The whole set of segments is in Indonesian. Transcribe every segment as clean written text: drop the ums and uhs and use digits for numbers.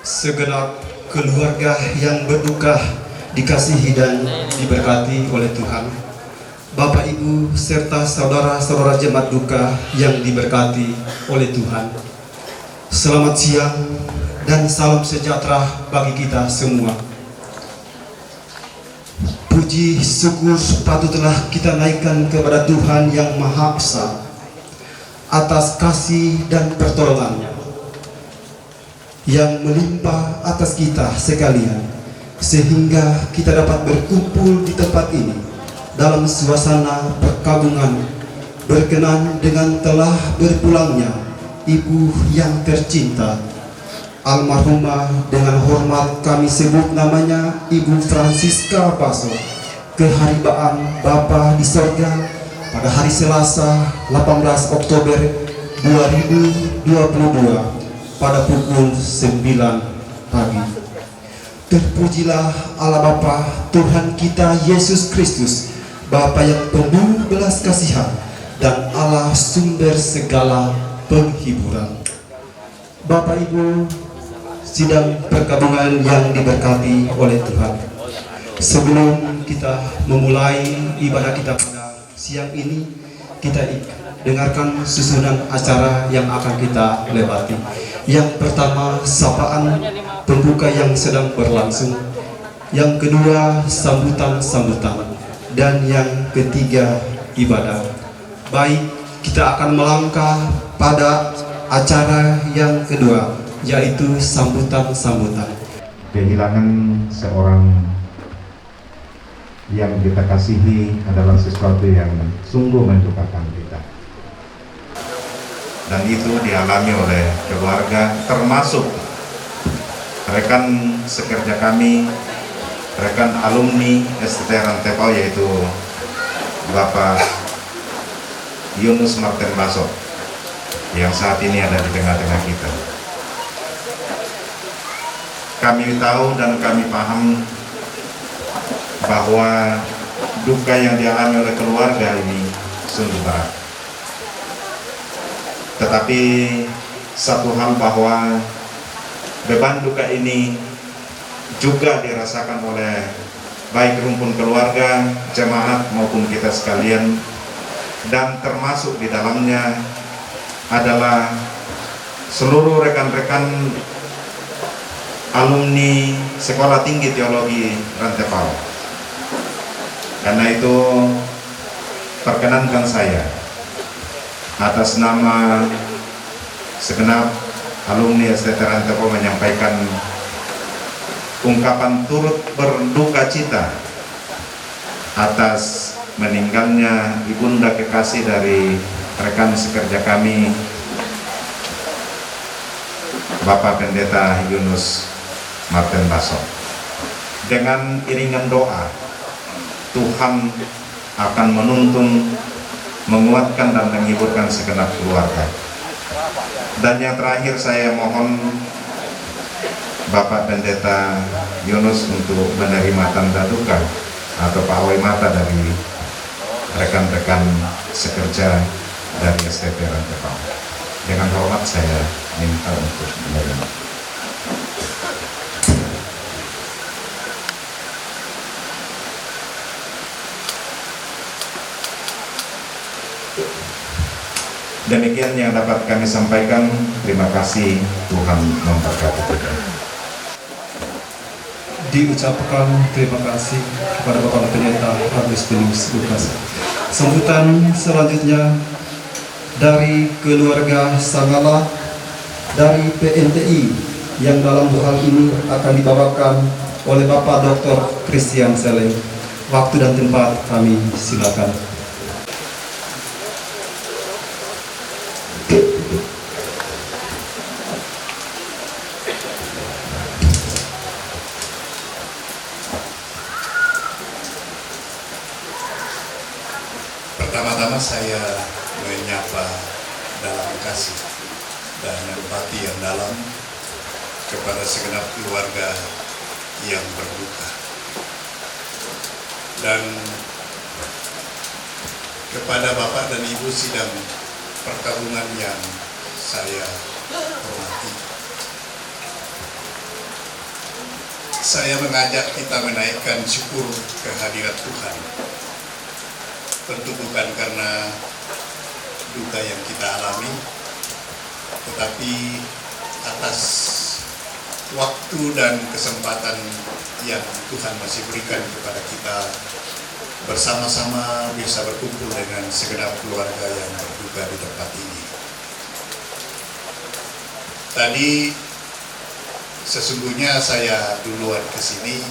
Segenap keluarga yang berduka dikasihi dan diberkati oleh Tuhan. Bapak Ibu serta saudara-saudara jemaat duka yang diberkati oleh Tuhan. Selamat siang dan salam sejahtera bagi kita semua. Puji syukur patutlah kita naikkan kepada Tuhan yang Maha Esa atas kasih dan pertolongannya yang melimpah atas kita sekalian, sehingga kita dapat berkumpul di tempat ini dalam suasana perkabungan berkenan dengan telah berpulangnya ibu yang tercinta, almarhumah dengan hormat kami sebut namanya Ibu Francisca Baso, keharibaan Bapa di sorga pada hari Selasa 18 Oktober 2022 pada pukul 9 pagi. Terpujilah Allah Bapa Tuhan kita Yesus Kristus, Bapa yang penuh belas kasihan dan Allah sumber segala penghiburan. Bapak Ibu sidang perkabungan yang diberkati oleh Tuhan, sebelum kita memulai ibadah kita pada siang ini, kita dengarkan susunan acara yang akan kita lewati. Yang pertama, sapaan pembuka yang sedang berlangsung. Yang kedua, sambutan-sambutan. Dan yang ketiga, ibadah. Baik, kita akan melangkah pada acara yang kedua, yaitu sambutan-sambutan. Kehilangan seorang yang kita kasihi adalah sesuatu yang sungguh mendukakan kita. Dan itu dialami oleh keluarga, termasuk rekan sekerja kami, rekan alumni STT Rantepao, yaitu Bapak Yunus Martin Baso yang saat ini ada di tengah-tengah kita. Kami tahu dan kami paham bahwa duka yang dialami oleh keluarga ini sungguh berat. Tetapi satu hal bahwa beban duka ini juga dirasakan oleh baik rumpun keluarga, jemaat maupun kita sekalian, dan termasuk di dalamnya adalah seluruh rekan-rekan alumni Sekolah Tinggi Teologi Rantepao. Karena itu perkenankan saya atas nama segenap alumni STT Rantepao menyampaikan ungkapan turut berduka cita atas meninggalnya ibunda kekasih dari rekan sekerja kami, Bapak Pendeta Yunus Martin Baso. Dengan iringan doa, Tuhan akan menuntun, menguatkan dan menghiburkan segenap keluarga. Dan yang terakhir saya mohon Bapak Pendeta Yunus untuk menerima tanda duka atau pawai mata dari rekan-rekan sekerja dari STT Rantepao. Dengan hormat saya minta untuk menerima. Demikian yang dapat kami sampaikan. Terima kasih, Tuhan memberkati kita. Diucapkan terima kasih kepada Bapak Pendeta Agustinus Lukas. Sambutan selanjutnya dari keluarga Sangala dari PNTI yang dalam hal ini akan dibawakan oleh Bapak Dr. Christian Seleng. Waktu dan tempat kami silakan. Pertama-tama saya menyapa dalam kasih dan empati yang dalam kepada segenap keluarga yang berduka, dan kepada Bapak dan Ibu sidang perkabungan yang saya hormati. Saya mengajak kita menaikkan syukur kehadirat Tuhan. Tentu bukan karena duka yang kita alami, tetapi atas waktu dan kesempatan yang Tuhan masih berikan kepada kita bersama-sama bisa berkumpul dengan segenap keluarga yang berduka di tempat ini. Tadi sesungguhnya saya duluan ke sini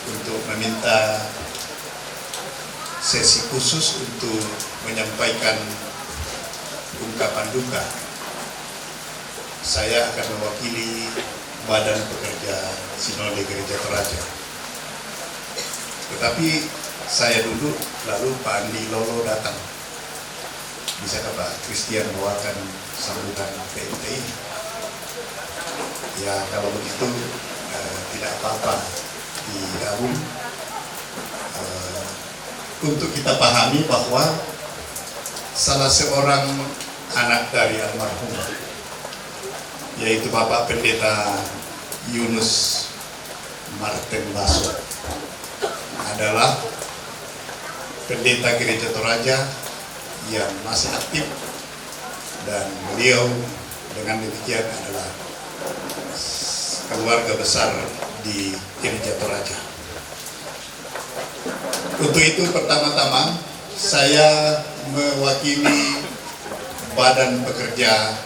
untuk meminta sesi khusus untuk menyampaikan ungkapan duka. Saya akan mewakili Badan Pekerja Sinode Gereja Toraja. Tetapi saya duduk, lalu Pak Andi Lolo datang. Bisakah Pak Christian bawakan sambutan PMTI? Ya, kalau begitu tidak apa-apa digabung. Untuk kita pahami bahwa salah seorang anak dari almarhum, yaitu Bapak Pendeta Yunus Martin Baso, adalah pendeta Gereja Toraja yang masih aktif, dan beliau dengan demikian adalah keluarga besar di Gereja Toraja. Untuk itu pertama-tama saya mewakili Badan Pekerja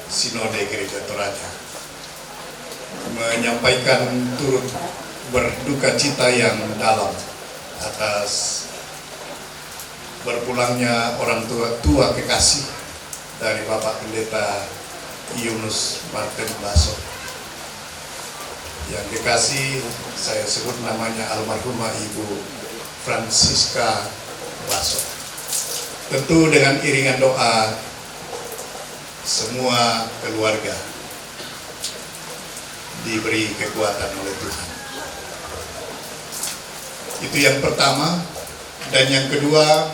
Sinode Gereja Toraja menyampaikan turut berduka cita yang dalam atas berpulangnya orang tua kekasih dari Bapak Pendeta Yunus Martin Baso. Yang kekasih saya sebut namanya almarhumah Ibu Francisca Baso. Tentu dengan iringan doa semua keluarga diberi kekuatan oleh Tuhan. Itu yang pertama. Dan yang kedua,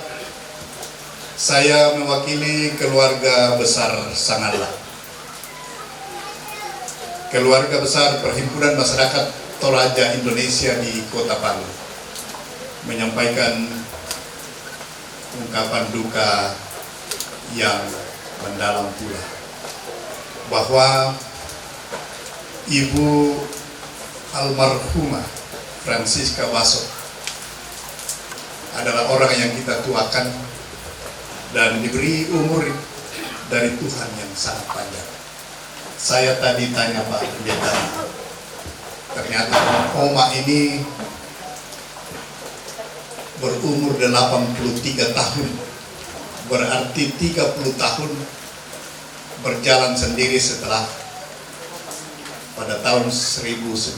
saya mewakili keluarga besar Sangala, keluarga besar Perhimpunan Masyarakat Toraja Indonesia di Kota Palu, menyampaikan ungkapan duka yang mendalam pula bahwa Ibu almarhumah Francisca Baso adalah orang yang kita tuakan dan diberi umur dari Tuhan yang sangat panjang. Saya tadi tanya Pak Pendeta, ternyata Oma ini berumur 83 tahun, berarti 30 tahun berjalan sendiri setelah pada tahun 1993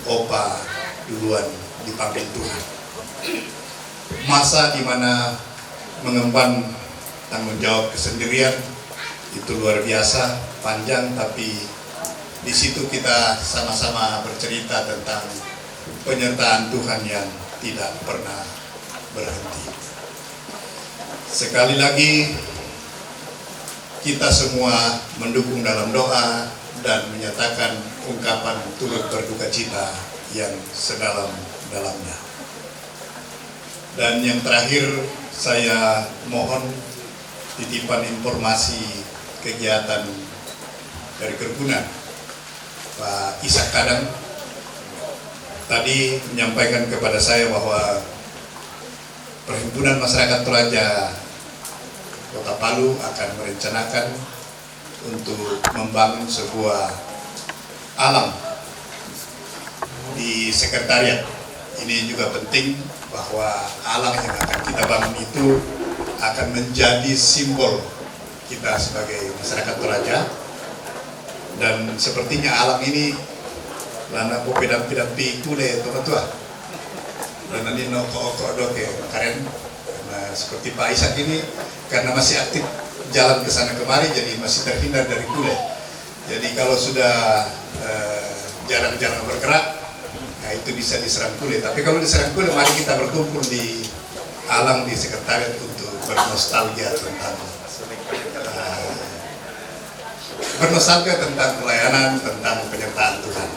Opa duluan dipanggil Tuhan. Masa di mana mengemban tanggung jawab kesendirian itu luar biasa panjang, tapi di situ kita sama-sama bercerita tentang penyertaan Tuhan yang tidak pernah berhenti. Sekali lagi kita semua mendukung dalam doa dan menyatakan ungkapan turut berduka cita yang sedalam-dalamnya. Dan yang terakhir, saya mohon titipan informasi kegiatan dari Kergunan. Pak Ishak Kadang tadi menyampaikan kepada saya bahwa Perhimpunan Masyarakat Toraja Kota Palu akan merencanakan untuk membangun sebuah alam di sekretariat. Ini juga penting bahwa alam yang akan kita bangun itu akan menjadi simbol kita sebagai masyarakat Toraja, dan sepertinya alam ini lana popedam-pedam pi kule tua-tua. dan nanti no oko doke karen. Nah, seperti Pak Ishak ini karena masih aktif jalan ke sana kemari, jadi masih terhindar dari kule. Jadi kalau sudah jarang-jarang bergerak, nah itu bisa diserang kule. Tapi kalau diserang kule, mari kita berkumpul di alam di sekretariat untuk bernostalgia tentang pelayanan, tentang penyertaan Tuhan.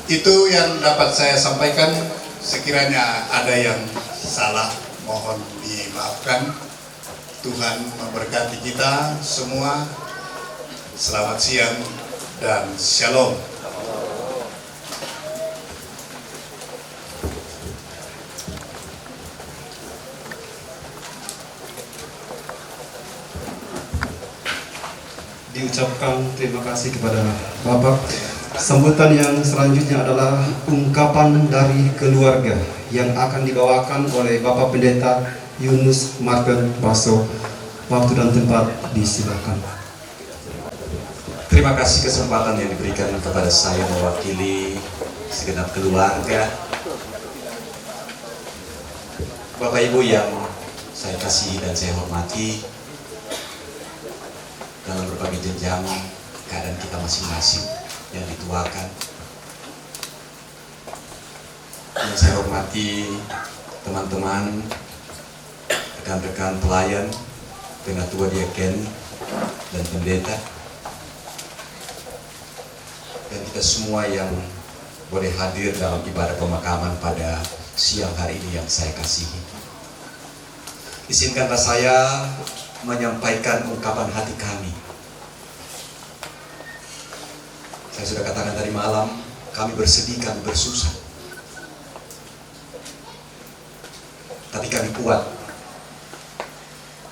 Itu yang dapat saya sampaikan. Sekiranya ada yang salah, mohon dimaafkan. Tuhan memberkati kita semua. Selamat siang dan shalom. Diucapkan terima kasih kepada Bapak. Sambutan yang selanjutnya adalah ungkapan dari keluarga yang akan dibawakan oleh Bapak Pendeta Yunus Martin Baso. Waktu dan tempat disilakan. Terima kasih kesempatan yang diberikan kepada saya mewakili segenap keluarga. Bapak Ibu yang saya kasih dan saya hormati, dalam berbagai jenjang keadaan kita masing-masing yang dituakan. Yang saya hormati teman-teman, rekan-rekan pelayan, penatua diaken dan pendeta, dan kita semua yang boleh hadir dalam ibadah pemakaman pada siang hari ini yang saya kasihi. Izinkanlah saya menyampaikan ungkapan hati kami. Saya sudah katakan tadi malam, kami bersedih, kami bersusah. Tapi kami kuat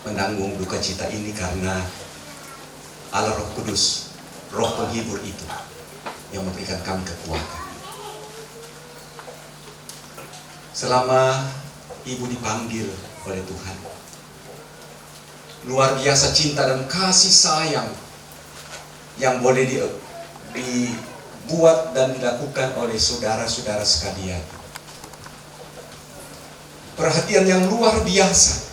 menanggung duka cita ini karena Allah Roh Kudus, Roh penghibur itu yang memberikan kami kekuatan. Selama Ibu dipanggil oleh Tuhan, luar biasa cinta dan kasih sayang yang boleh dibuat dan dilakukan oleh saudara-saudara sekalian. Perhatian yang luar biasa,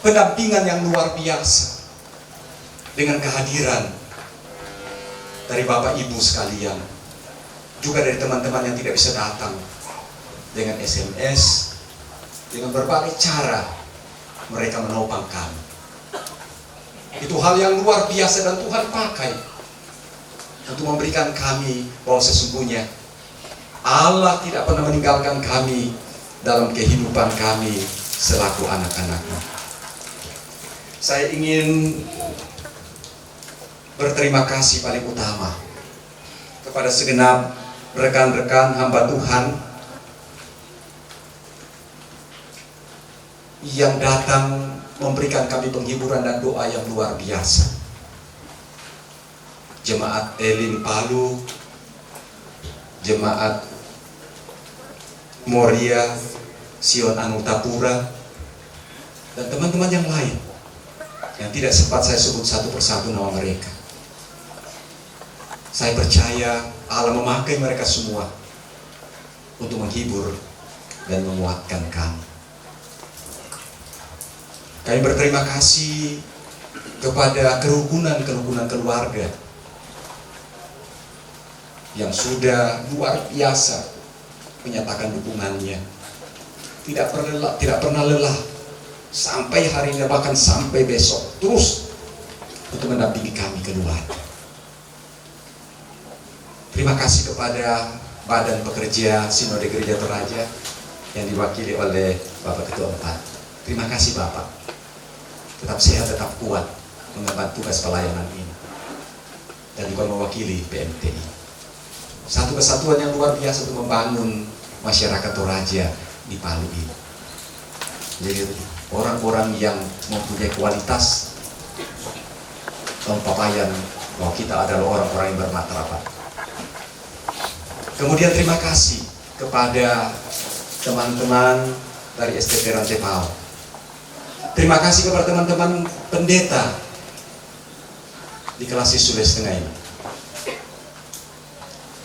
pendampingan yang luar biasa, dengan kehadiran dari Bapak Ibu sekalian, juga dari teman-teman yang tidak bisa datang, dengan SMS, dengan berbagai cara mereka menopang kami. Itu hal yang luar biasa dan Tuhan pakai untuk memberikan kami bahwa sesungguhnya Allah tidak pernah meninggalkan kami dalam kehidupan kami selaku anak-anaknya. Saya ingin berterima kasih paling utama kepada segenap rekan-rekan hamba Tuhan yang datang memberikan kami penghiburan dan doa yang luar biasa. Jemaat Elim Palu, Jemaat Moria, Sion Anutapura, dan teman-teman yang lain yang tidak sempat saya sebut satu persatu nama mereka. Saya percaya Allah memakai mereka semua untuk menghibur dan menguatkan kami. Kami berterima kasih kepada kerukunan keluarga yang sudah luar biasa menyatakan dukungannya, tidak pernah lelah sampai hari ini, bahkan sampai besok terus untuk mendampingi kami keluar. Terima kasih kepada Badan Pekerja Sinode Gereja Toraja yang diwakili oleh Bapak Ketua 4. Terima kasih Bapak, tetap sehat, tetap kuat mengemban tugas pelayanan ini, dan juga mewakili PMTI. Satu kesatuan yang luar biasa untuk membangun masyarakat Toraja di Palu ini. Jadi orang-orang yang mempunyai kualitas pembapaian bahwa kita adalah orang-orang yang bermartabat. Kemudian terima kasih kepada teman-teman dari STP Rantepao. Terima kasih kepada teman-teman pendeta di kelas Sulawesi Setengah ini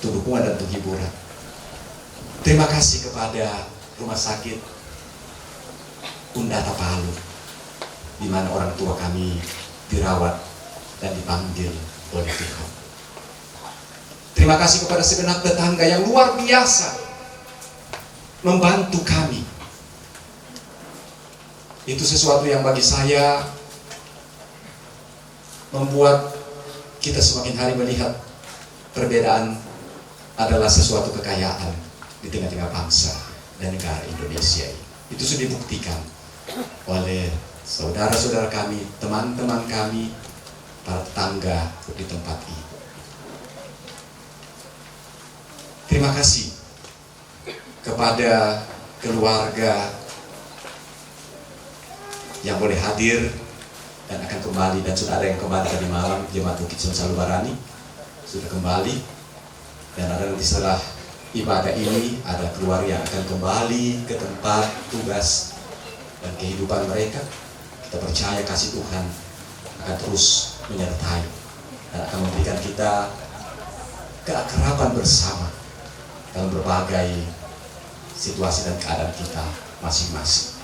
untuk dukungan dan untuk hiburan. Terima kasih kepada Rumah Sakit Undata Palu, di mana orang tua kami dirawat dan dipanggil oleh Tuhan. Terima kasih kepada segenap tetangga yang luar biasa membantu kami. Itu sesuatu yang bagi saya membuat kita semakin hari melihat perbedaan adalah sesuatu kekayaan di tengah-tengah bangsa dan negara Indonesia ini. Itu sudah dibuktikan oleh saudara-saudara kami, teman-teman kami, para tetangga di tempat ini. Terima kasih kepada keluarga yang boleh hadir dan akan kembali, dan sudah ada yang kembali tadi malam, Jemaat Bukit Salubarani sudah kembali, dan ada nanti setelah ibadah ini ada keluarga yang akan kembali ke tempat tugas dan kehidupan mereka. Kita percaya kasih Tuhan akan terus menyertai dan akan memberikan kita keakraban bersama dalam berbagai situasi dan keadaan kita masing-masing.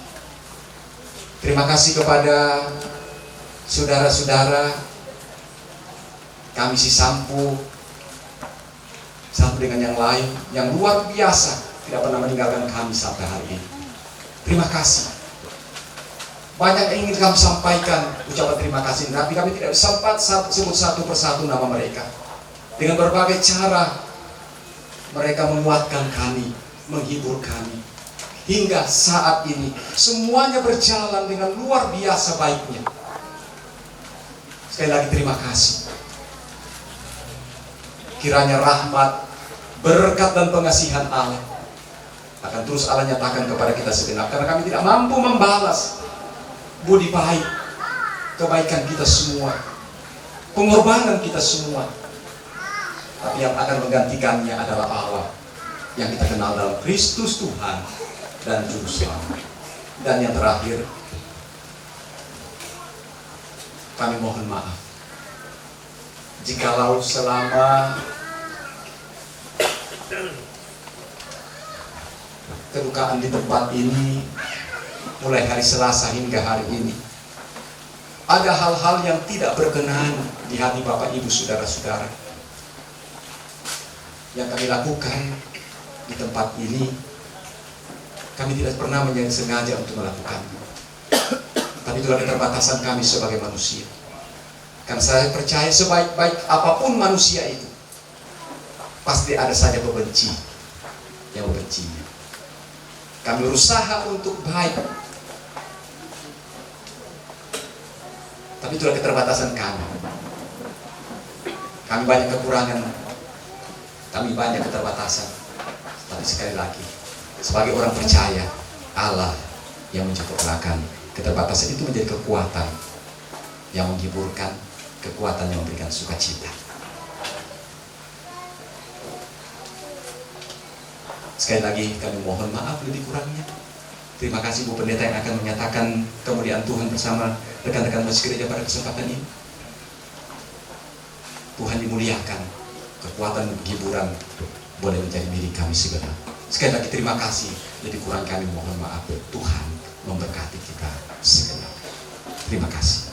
Terima kasih kepada saudara-saudara kami Sisampu, satu dengan yang lain, yang luar biasa tidak pernah meninggalkan kami sampai hari ini. Terima kasih. Banyak yang ingin kami sampaikan ucapan terima kasih, tapi kami tidak sempat sebut satu persatu nama mereka. Dengan berbagai cara mereka menguatkan kami, menghibur kami. Hingga saat ini semuanya berjalan dengan luar biasa baiknya. Sekali lagi terima kasih. Kiranya rahmat, berkat dan pengasihan Allah akan terus Allah nyatakan kepada kita segenap, karena kami tidak mampu membalas budi baik, kebaikan kita semua, pengorbanan kita semua. Tapi yang akan menggantikannya adalah Allah yang kita kenal dalam Kristus Tuhan dan Juru Selamat. Dan yang terakhir, kami mohon maaf jikalau selama kedukaan di tempat ini mulai hari Selasa hingga hari ini ada hal-hal yang tidak berkenan di hati Bapak Ibu saudara-saudara yang kami lakukan di tempat ini. Kami tidak pernah sengaja untuk melakukannya, tapi itulah keterbatasan kami sebagai manusia. Karena saya percaya sebaik-baik apapun manusia itu, pasti ada saja pembenci yang membencinya. Kami berusaha untuk baik, tapi itulah keterbatasan kami. Kami banyak kekurangan, kami banyak keterbatasan. Tapi sekali lagi, sebagai orang percaya, Allah yang menyempurnakan keterbatasan itu menjadi kekuatan yang menghiburkan, kekuatan yang memberikan sukacita. Sekali lagi kami mohon maaf lebih kurangnya. Terima kasih Bu Pendeta yang akan menyatakan kemuliaan Tuhan bersama rekan-rekan masjid gereja pada kesempatan ini. Tuhan dimuliakan, kekuatan dan hiburan boleh menjadi milik kami segenap. Sekali lagi terima kasih, lebih kurang kami mohon maaf. Tuhan memberkati kita segenap. Terima kasih.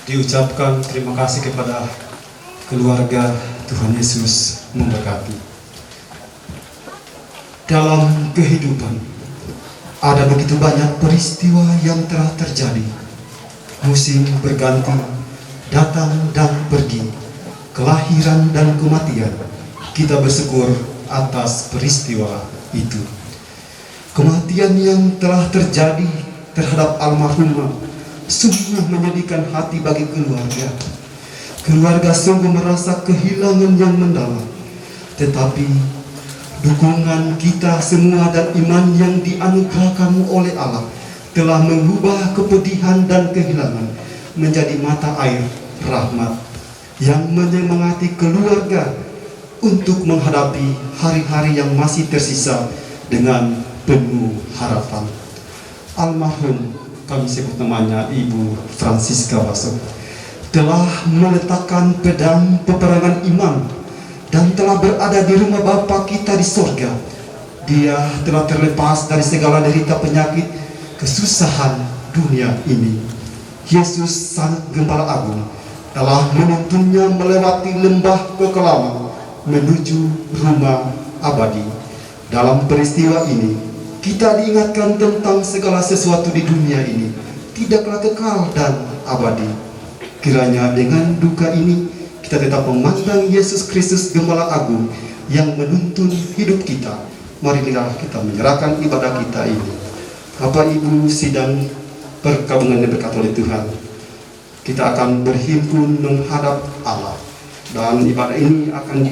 Diucapkan terima kasih kepada keluarga. Tuhan Yesus memberkati. Dalam kehidupan ada begitu banyak peristiwa yang telah terjadi. Musim berganti, datang dan pergi, kelahiran dan kematian. Kita bersyukur atas peristiwa itu. Kematian yang telah terjadi terhadap almarhumah sungguh menyedihkan hati bagi keluarga. Keluarga sungguh merasa kehilangan yang mendalam. Tetapi dukungan kita semua dan iman yang dianugerahkan oleh Allah telah mengubah kepedihan dan kehilangan menjadi mata air rahmat yang menyemangati keluarga untuk menghadapi hari-hari yang masih tersisa dengan penuh harapan. Almarhum kami sebut namanya Ibu Francisca Waso, telah meletakkan pedang peperangan iman dan telah berada di rumah Bapa kita di sorga. Dia telah terlepas dari segala derita penyakit, kesusahan dunia ini. Yesus Sang Gembala Agung telah menuntunnya melewati lembah kekelaman menuju rumah abadi. Dalam peristiwa ini, kita diingatkan tentang segala sesuatu di dunia ini tidaklah kekal dan abadi. Kiranya dengan duka ini kita tetap memandang Yesus Kristus Gembala Agung yang menuntun hidup kita. Marilah kita menyerahkan ibadah kita ini. Bapak Ibu sidang perkabungan yang berkat oleh Tuhan, kita akan berhimpun menghadap Allah, dan ibadah ini akan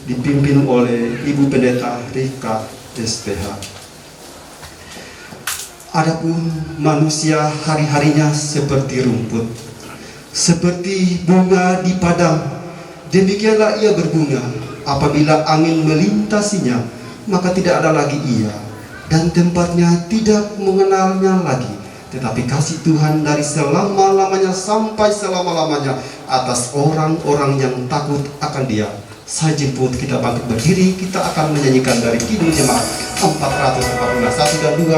dipimpin oleh Ibu Pendeta Rika SPH. Adapun manusia hari-harinya seperti rumput, seperti bunga di padang, demikianlah ia berbunga. Apabila angin melintasinya, maka tidak ada lagi ia, dan tempatnya tidak mengenalnya lagi. Tetapi kasih Tuhan dari selama-lamanya sampai selama-lamanya atas orang-orang yang takut akan Dia. Saya jemput kita bangkit berdiri, kita akan menyanyikan dari Kidung Jemaat 441 dan 2.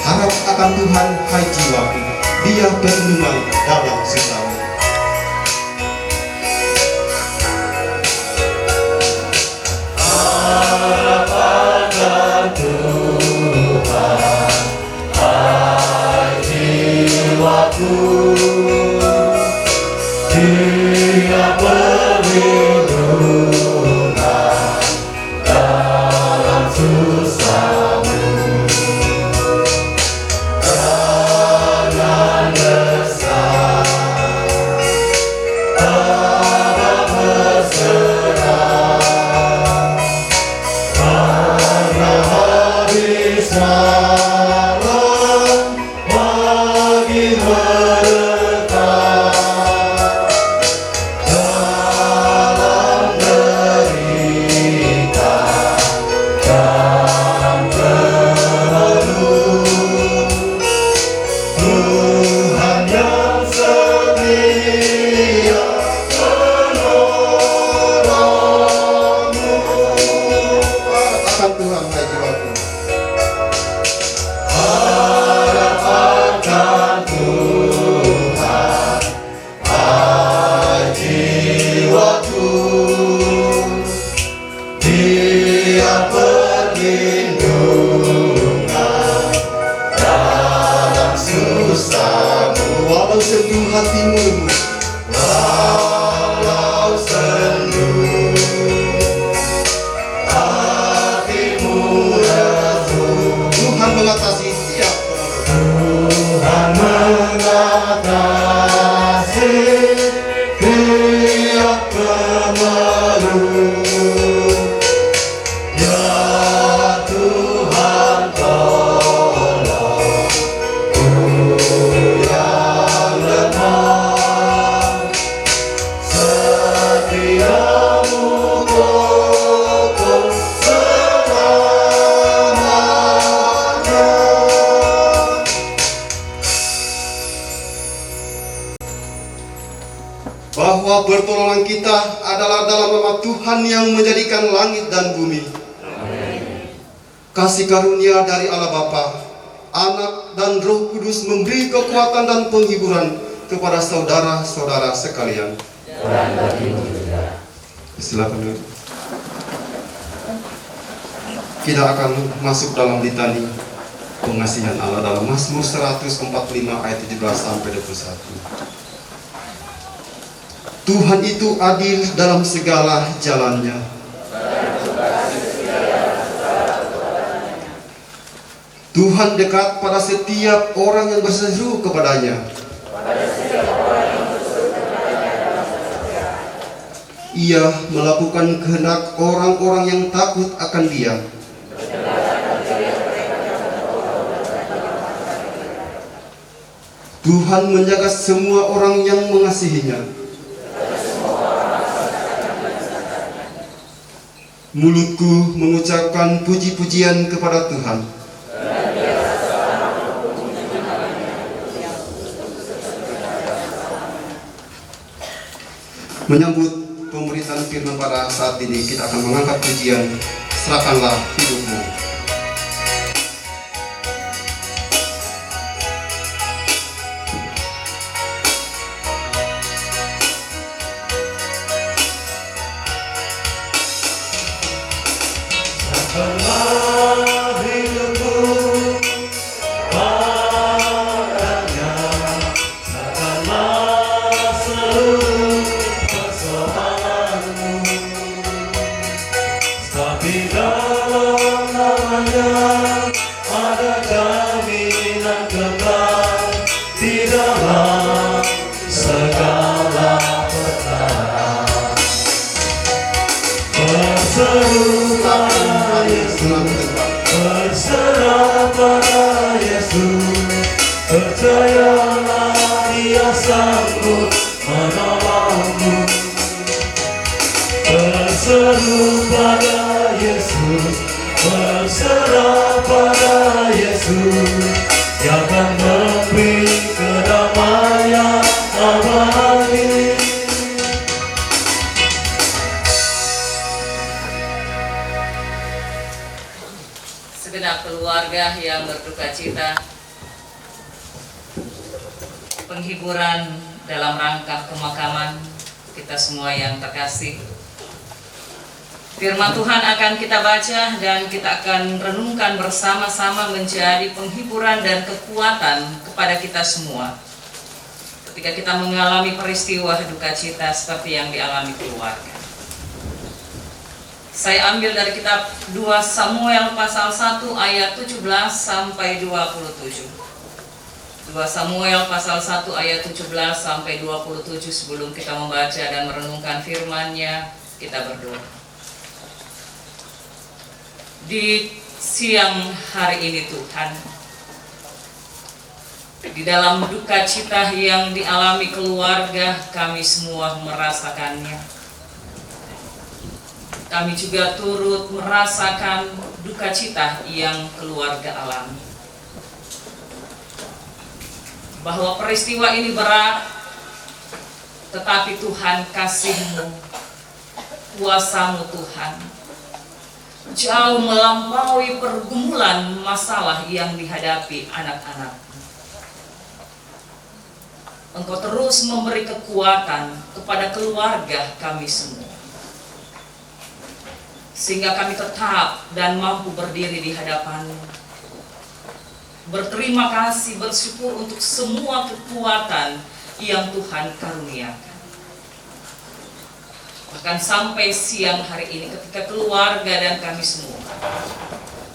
Harap akan Tuhan, hai jiwaku, Dia perlindungan dalam susahmu. Harap akan Tuhan, hai jiwaku, Dia perlindungan dalam susahmu. Jangan resah, tabah berserah, karena habis malam pagi mereka. Dalam derita dan keluh, Tuhan yang setia menolongmu. Akan Tuhan, hai jiwaku. Harap akan Tuhan, hai jiwaku, Dia perlindungan dalam susahmu. Walau sendu hatimu lemah, Walau sendu hatimu redup, Tuhan mengatasi setiap Tuhan mengatasi tiap kemeluh. Ya Tuhan tolong ku yang lemah, setiamu kokoh selamanya. bahwa pertolongan kita adalah dalam nama Tuhan yang menjadikan langit dan bumi. Kasih karunia dari Allah Bapa, Anak dan Roh Kudus memberi kekuatan dan penghiburan kepada saudara-saudara sekalian. Silakan. Kita akan masuk dalam litani pengasihan Allah dalam Mazmur 145 ayat 17 sampai 21. Tuhan itu adil dalam segala jalannya. Tuhan dekat pada setiap orang yang berseru kepadanya. Ia melakukan kehendak orang-orang yang takut akan Dia. Tuhan menjaga semua orang yang mengasihinya. Mulutku mengucapkan puji-pujian kepada Tuhan. Menyambut pemberitaan firman pada saat ini, kita akan mengangkat pujian Serahkanlah Hidupmu. Serahkanlah hidupku padanya, serahkanlah seluruh persoalanmu. Tapi dalam namanya ada jaminan kekal di dalam segala perkara. Berseru pada Yesus, berserah pada Yesus, percayalah Dia sanggup menolongmu. Berseru pada Yesus, berserah pada Yesus, Dia akan memberi kedamaian abadi. Segenap keluarga yang berduka cita, penghiburan dalam rangka pemakaman kita semua yang terkasih. Firman Tuhan akan kita baca dan kita akan renungkan bersama-sama menjadi penghiburan dan kekuatan kepada kita semua ketika kita mengalami peristiwa duka cita seperti yang dialami keluarga. Saya ambil dari kitab 2 Samuel pasal 1 ayat 17 sampai 27. 2 Samuel pasal 1 ayat 17 sampai 27. Sebelum kita membaca dan merenungkan firman-Nya, kita berdoa. Di siang hari ini Tuhan, di dalam duka cita yang dialami keluarga, kami semua merasakannya. Kami juga turut merasakan duka cita yang keluarga alami. Bahwa peristiwa ini berat, tetapi Tuhan, kasih-Mu, kuasa-Mu Tuhan, jauh melampaui pergumulan masalah yang dihadapi anak-anak. Engkau terus memberi kekuatan kepada keluarga kami semua, sehingga kami tetap dan mampu berdiri di hadapan-Mu. Berterima kasih, bersyukur untuk semua kekuatan yang Tuhan karuniakan. Bahkan sampai siang hari ini ketika keluarga dan kami semua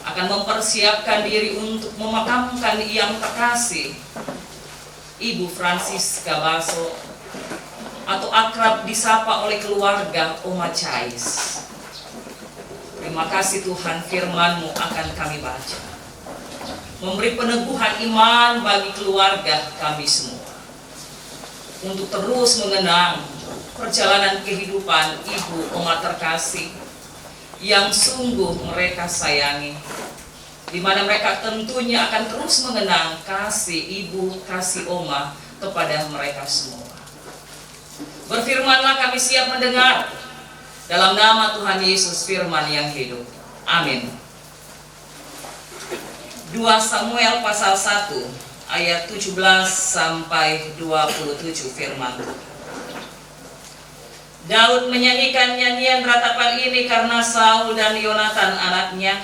akan mempersiapkan diri untuk memakamkan yang terkasih, Ibu Francisca Baso, atau akrab disapa oleh keluarga Oma Chais. Terima kasih Tuhan, firman-Mu akan kami baca, memberi peneguhan iman bagi keluarga kami semua untuk terus mengenang perjalanan kehidupan Ibu Oma terkasih yang sungguh mereka sayangi, di mana mereka tentunya akan terus mengenang kasih Ibu, kasih Oma kepada mereka semua. Berfirmanlah, kami siap mendengar. Dalam nama Tuhan Yesus, firman yang hidup. Amin. 2 Samuel pasal 1 ayat 17 sampai 27 firman Tuhan. Daud menyanyikan nyanyian ratapan ini karena Saul dan Yonatan anaknya,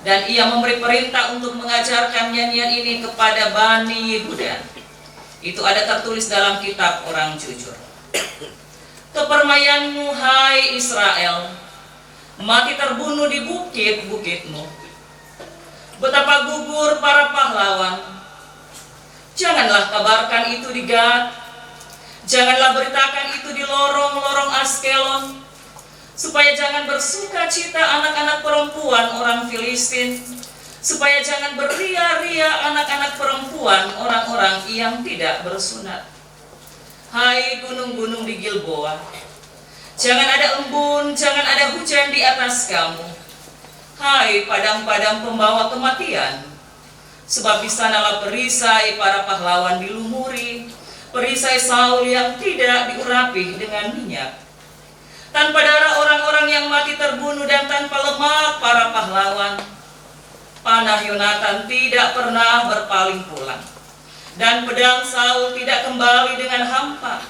dan ia memberi perintah untuk mengajarkan nyanyian ini kepada Bani Yehuda. Itu ada tertulis dalam kitab Orang Jujur. Kepermayanmu, hai Israel, mati terbunuh di bukit-bukitmu. Betapa gugur para pahlawan. Janganlah kabarkan itu di Gad, janganlah beritakan itu di lorong-lorong Askelon, supaya jangan bersuka cita anak-anak perempuan orang Filistin, supaya jangan beria-ria anak-anak perempuan orang-orang yang tidak bersunat. Hai gunung-gunung di Gilboa, jangan ada embun, jangan ada hujan di atas kamu. Hai padang-padang pembawa kematian, sebab di sanalah perisai para pahlawan dilumuri, perisai Saul yang tidak diurapi dengan minyak. Tanpa darah orang-orang yang mati terbunuh dan tanpa lemak para pahlawan, panah Yonatan tidak pernah berpaling pulang, dan pedang Saul tidak kembali dengan hampa.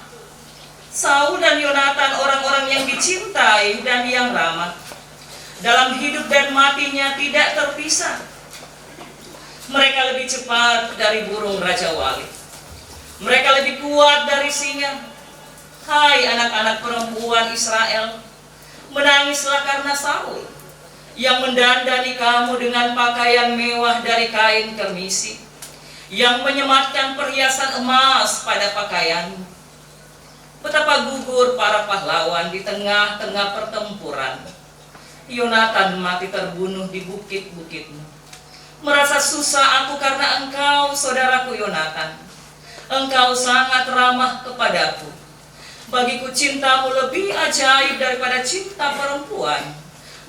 Saul dan Yonatan orang-orang yang dicintai dan yang ramah, dalam hidup dan matinya tidak terpisah. Mereka lebih cepat dari burung Raja Wali, mereka lebih kuat dari singa. Hai anak-anak perempuan Israel, menangislah karena Saul yang mendandani kamu dengan pakaian mewah dari kain kemisi, yang menyematkan perhiasan emas pada pakaianmu. Betapa gugur para pahlawan di tengah-tengah pertempuran. Yonatan mati terbunuh di bukit-bukitmu. Merasa susah aku karena engkau, saudaraku Yonatan. Engkau sangat ramah kepadaku. Bagiku cintamu lebih ajaib daripada cinta perempuan.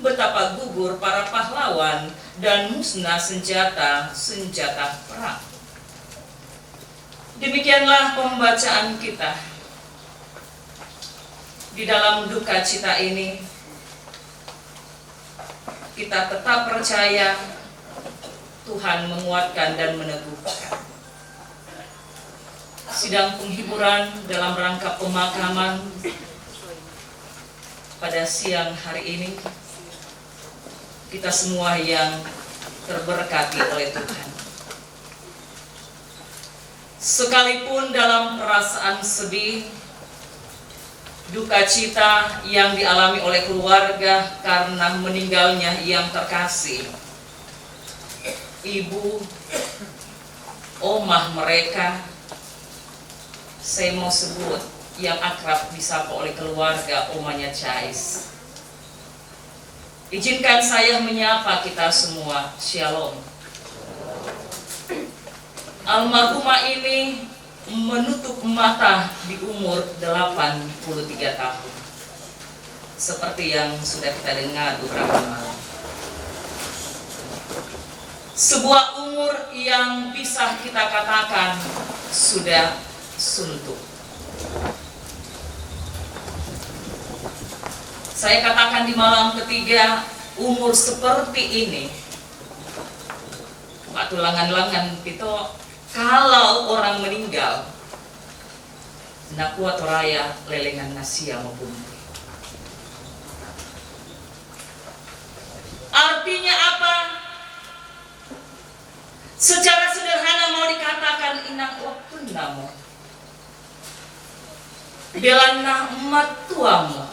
Betapa gugur para pahlawan dan musnah senjata-senjata perang. Demikianlah pembacaan kita. Di dalam duka cita ini, kita tetap percaya Tuhan menguatkan dan meneguhkan. Sidang penghiburan dalam rangka pemakaman pada siang hari ini, kita semua yang terberkati oleh Tuhan. Sekalipun dalam perasaan sedih, duka cita yang dialami oleh keluarga karena meninggalnya yang terkasih, ibu, omah mereka, saya mau sebut yang akrab disapa oleh keluarga omanya Chais. Izinkan saya menyapa kita semua, Shalom. Almarhumah ini menutup mata di umur 83 tahun. Seperti yang sudah kita dengar beberapa malam. Sebuah umur yang bisa kita katakan sudah suntuk. Saya katakan di malam ketiga, umur seperti ini, Pak tulangan-langan itu, kalau orang meninggal, nak kuat raya lelengan nasia maupun. Artinya apa? Secara sederhana mau dikatakan inang waktu namo. Belana emat tuamu,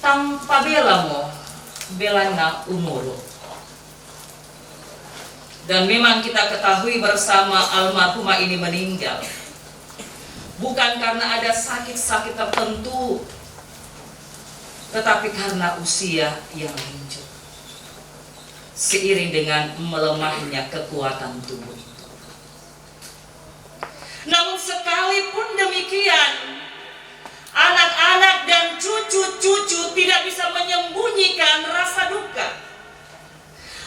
tanpa belamu, belana umuru. Dan memang kita ketahui bersama almarhumah ini meninggal bukan karena ada sakit-sakit tertentu, tetapi karena usia yang lanjut, seiring dengan melemahnya kekuatan tubuh. Namun sekalipun demikian, anak-anak dan cucu-cucu tidak bisa menyembunyikan rasa duka,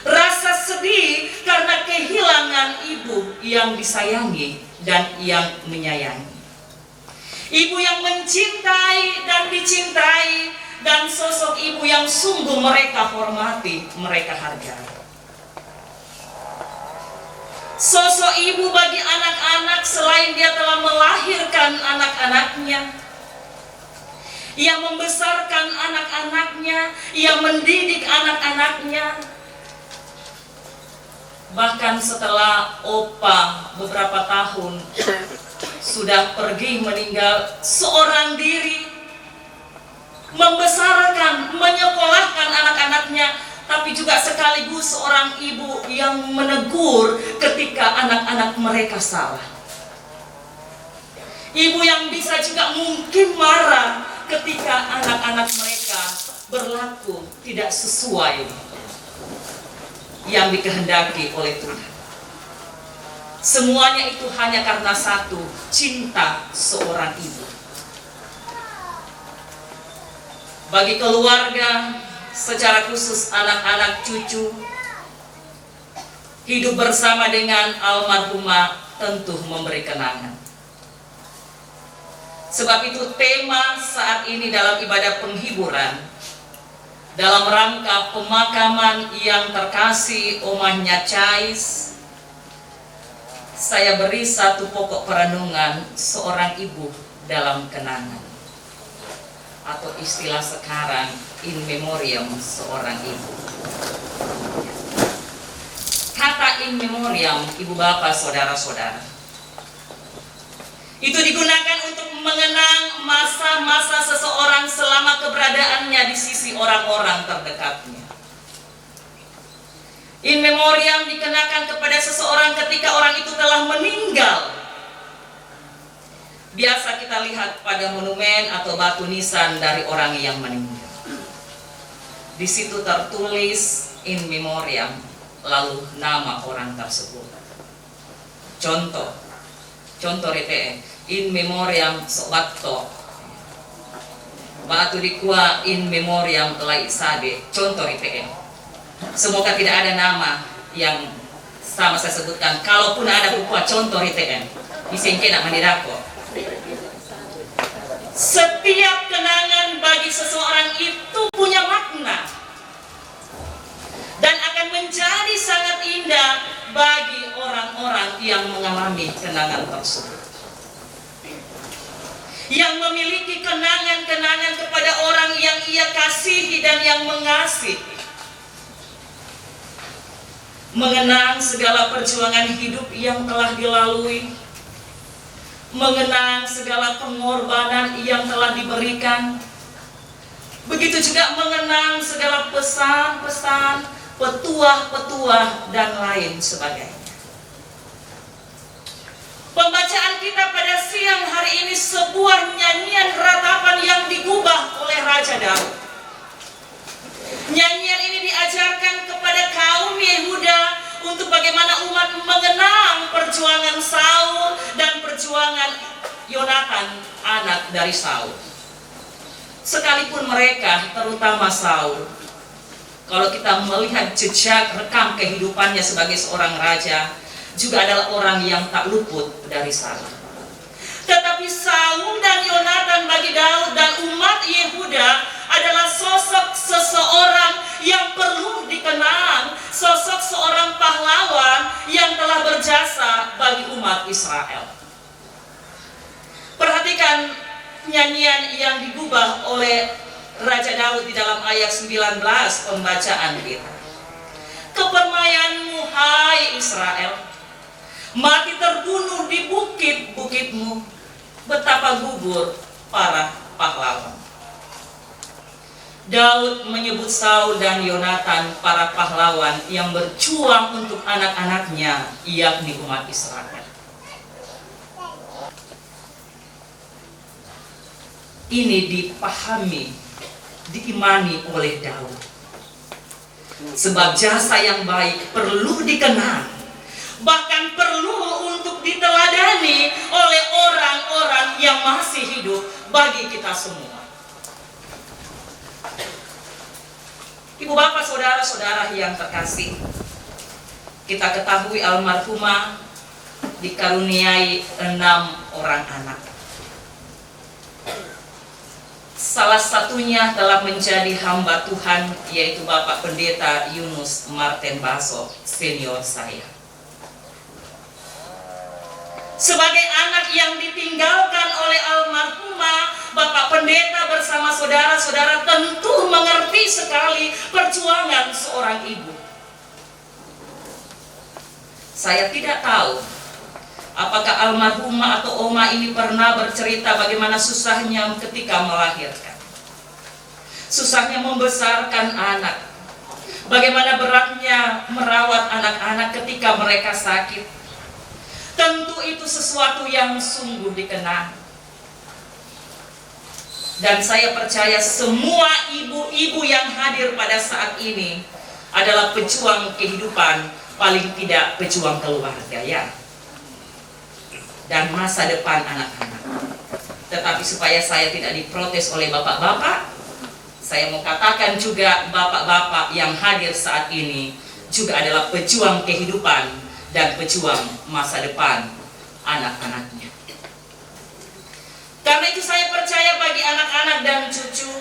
rasa sedih karena kehilangan ibu yang disayangi dan yang menyayangi. Ibu yang mencintai dan dicintai, dan sosok ibu yang sungguh mereka hormati, mereka hargai. Sosok ibu bagi anak-anak selain dia telah melahirkan anak-anaknya, ia membesarkan anak-anaknya, ia mendidik anak-anaknya. Bahkan setelah opa beberapa tahun sudah pergi meninggal seorang diri, membesarkan, menyekolahkan anak-anaknya, tapi juga sekaligus seorang ibu yang menegur ketika anak-anak mereka salah. Ibu yang bisa juga mungkin marah ketika anak-anak mereka berlaku tidak sesuai yang dikehendaki oleh Tuhan. Semuanya itu hanya karena satu, cinta seorang ibu. Bagi keluarga, secara khusus anak-anak cucu, hidup bersama dengan almarhumah tentu memberi kenangan. Sebab itu tema saat ini dalam ibadah penghiburan, dalam rangka pemakaman yang terkasih omahnya Chais, saya beri satu pokok perenungan seorang ibu dalam kenangan, atau istilah sekarang in memoriam seorang ibu. Kata in memoriam, ibu bapak, saudara-saudara, itu digunakan untuk mengenang masa-masa seseorang selama keberadaannya di sisi orang-orang terdekatnya. In memoriam dikenakan kepada seseorang ketika orang itu telah meninggal. Biasa kita lihat pada monumen atau batu nisan dari orang yang meninggal. Di situ tertulis in memoriam, lalu nama orang tersebut. Contoh RTE, in memoriam Sobatto, batu dikua in memoriam Laisade, contoh RTE. Semoga tidak ada nama yang sama saya sebutkan. Kalaupun ada buku contoh RTE, disengke nak mandirako. Setiap kenangan bagi seseorang itu punya makna dan akan menjadi sangat indah bagi orang-orang yang mengalami kenangan tersebut, yang memiliki kenangan-kenangan kepada orang yang ia kasihi dan yang mengasihi, mengenang segala perjuangan hidup yang telah dilalui, mengenang segala pengorbanan yang telah diberikan, begitu juga mengenang segala pesan-pesan, petuah-petuah, dan lain sebagainya. Pembacaan kita pada siang hari ini sebuah nyanyian ratapan yang digubah oleh Raja Daud. Nyanyian ini diajarkan kepada kaum Yehuda untuk bagaimana umat mengenang perjuangan Saul dan perjuangan Yonatan, anak dari Saul. Sekalipun mereka, terutama Saul, kalau kita melihat jejak rekam kehidupannya sebagai seorang raja, juga adalah orang yang tak luput dari salah. Tetapi Saul dan Yonatan bagi Daud dan umat Yehuda adalah sosok seseorang yang perlu dikenang, sosok seorang pahlawan yang telah berjasa bagi umat Israel. Perhatikan nyanyian yang digubah oleh Raja Daud di dalam ayat 19 pembacaan kita. Kepermayanmu, hai Israel, mati terbunuh di bukit-bukitmu, betapa gugur para pahlawan. Daud menyebut Saul dan Yonatan para pahlawan yang berjuang untuk anak-anaknya, yakni umat Israel. Ini dipahami, diimani oleh Daud. Sebab jasa yang baik perlu dikenang, bahkan perlu untuk diteladani oleh orang-orang yang masih hidup bagi kita semua. Ibu bapak, saudara-saudara yang terkasih, kita ketahui almarhumah dikaruniai 6 orang anak. Salah satunya telah menjadi hamba Tuhan, yaitu Bapak Pendeta Yunus Martin Baso, senior saya. Sebagai anak yang ditinggalkan oleh almarhumah, Bapak Pendeta bersama saudara-saudara tentu mengerti sekali perjuangan seorang ibu. Saya tidak tahu apakah almarhumah atau oma ini pernah bercerita bagaimana susahnya ketika melahirkan, susahnya membesarkan anak, bagaimana beratnya merawat anak-anak ketika mereka sakit. Tentu itu sesuatu yang sungguh dikenang. Dan saya percaya semua ibu-ibu yang hadir pada saat ini adalah pejuang kehidupan, paling tidak pejuang keluarga, ya, dan masa depan anak-anak. Tetapi supaya saya tidak diprotes oleh bapak-bapak, saya mau katakan juga bapak-bapak yang hadir saat ini juga adalah pejuang kehidupan dan pejuang masa depan anak-anaknya. Karena itu saya percaya bagi anak-anak dan cucu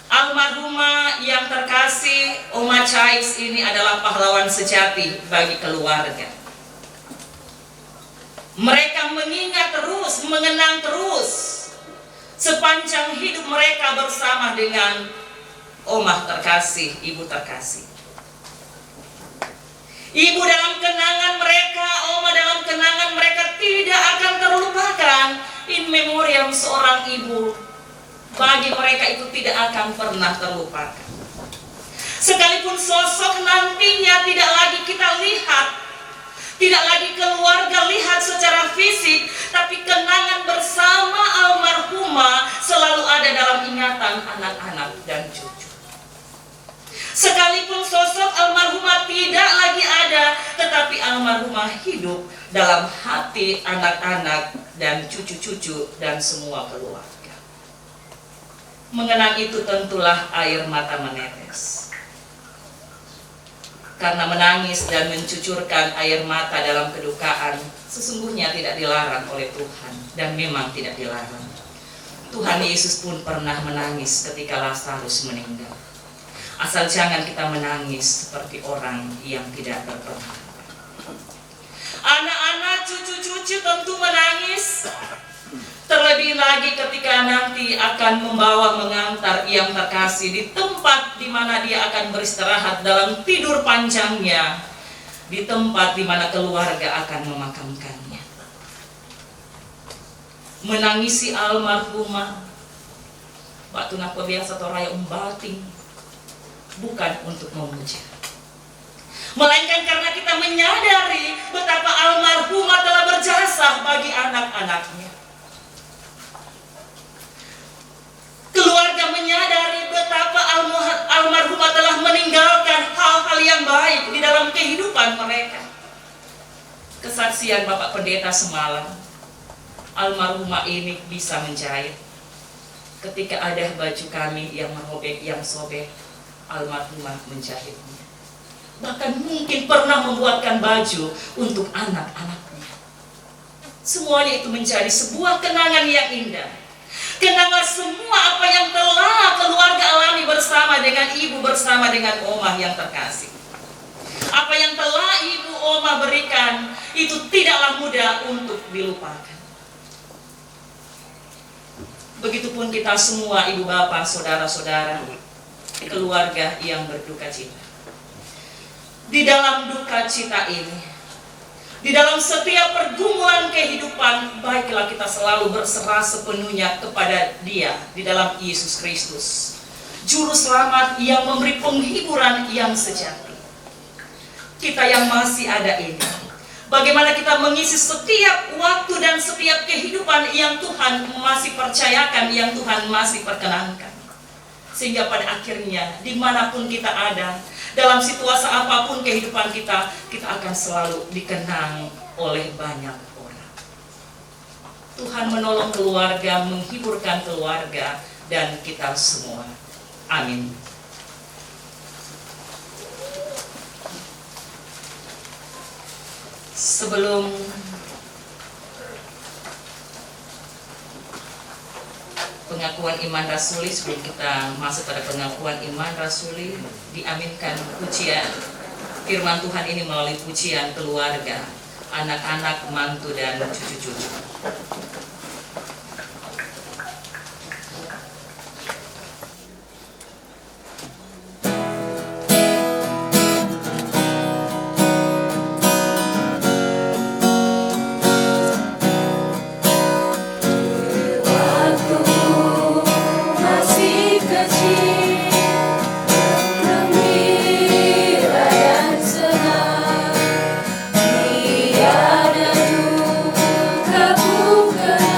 almarhumah yang terkasih Oma Chais ini adalah pahlawan sejati bagi keluarga. Mereka mengingat terus, mengenang terus sepanjang hidup mereka bersama dengan Oma terkasih, Ibu terkasih. Ibu dalam kenangan mereka, Oma dalam kenangan mereka tidak akan terlupakan. In memoriam seorang ibu, bagi mereka itu tidak akan pernah terlupakan. Sekalipun sosok nantinya tidak lagi kita lihat, tidak lagi keluarga lihat secara fisik, tapi kenangan bersama almarhumah selalu ada dalam ingatan anak-anak dan cucu. Sekalipun sosok almarhumah tidak lagi ada, tetapi almarhumah hidup dalam hati anak-anak dan cucu-cucu dan semua keluarga. Mengenang itu tentulah air mata menetes. Karena menangis dan mencucurkan air mata dalam kedukaan sesungguhnya tidak dilarang oleh Tuhan, dan memang tidak dilarang. Tuhan Yesus pun pernah menangis ketika Lazarus meninggal. Asal jangan kita menangis seperti orang yang tidak berpengharapan. Anak-anak, cucu-cucu tentu menangis. Terlebih lagi ketika nanti akan membawa mengantar yang terkasih di tempat di mana dia akan beristirahat dalam tidur panjangnya, di tempat di mana keluarga akan memakamkannya. Menangisi almarhumah batu napa biasa toraya umbating, bukan untuk memuja, melainkan karena kita menyadari betapa almarhumah telah berjasa bagi anak-anaknya. Keluarga menyadari betapa almarhumah telah meninggalkan hal-hal yang baik di dalam kehidupan mereka. Kesaksian Bapak Pendeta semalam, almarhumah ini bisa menjahit. Ketika ada baju kami yang merobek, yang sobek, almarhumah menjahitnya. Bahkan mungkin pernah membuatkan baju untuk anak-anaknya. Semuanya itu menjadi sebuah kenangan yang indah. Kenangan semua apa yang telah keluarga alami bersama dengan ibu, bersama dengan Oma yang terkasih. Apa yang telah ibu Oma berikan itu tidaklah mudah untuk dilupakan. Begitupun kita semua, ibu bapak, saudara-saudara, keluarga yang berduka cita. Di dalam duka cita ini, di dalam setiap pergumulan kehidupan, baiklah kita selalu berserah sepenuhnya kepada Dia di dalam Yesus Kristus, Juru Selamat yang memberi penghiburan yang sejati. Kita yang masih ada ini, bagaimana kita mengisi setiap waktu dan setiap kehidupan yang Tuhan masih percayakan, yang Tuhan masih perkenankan. Sehingga pada akhirnya dimanapun kita ada, dalam situasi apapun kehidupan kita, kita akan selalu dikenang oleh banyak orang. Tuhan menolong keluarga, menghiburkan keluarga, dan kita semua. Amin. Sebelum pengakuan iman rasuli, sebelum kita masuk pada pengakuan iman rasuli, diaminkan pujian firman Tuhan ini melalui pujian keluarga, anak-anak, mantu, dan cucu-cucu. Tiada duka bukan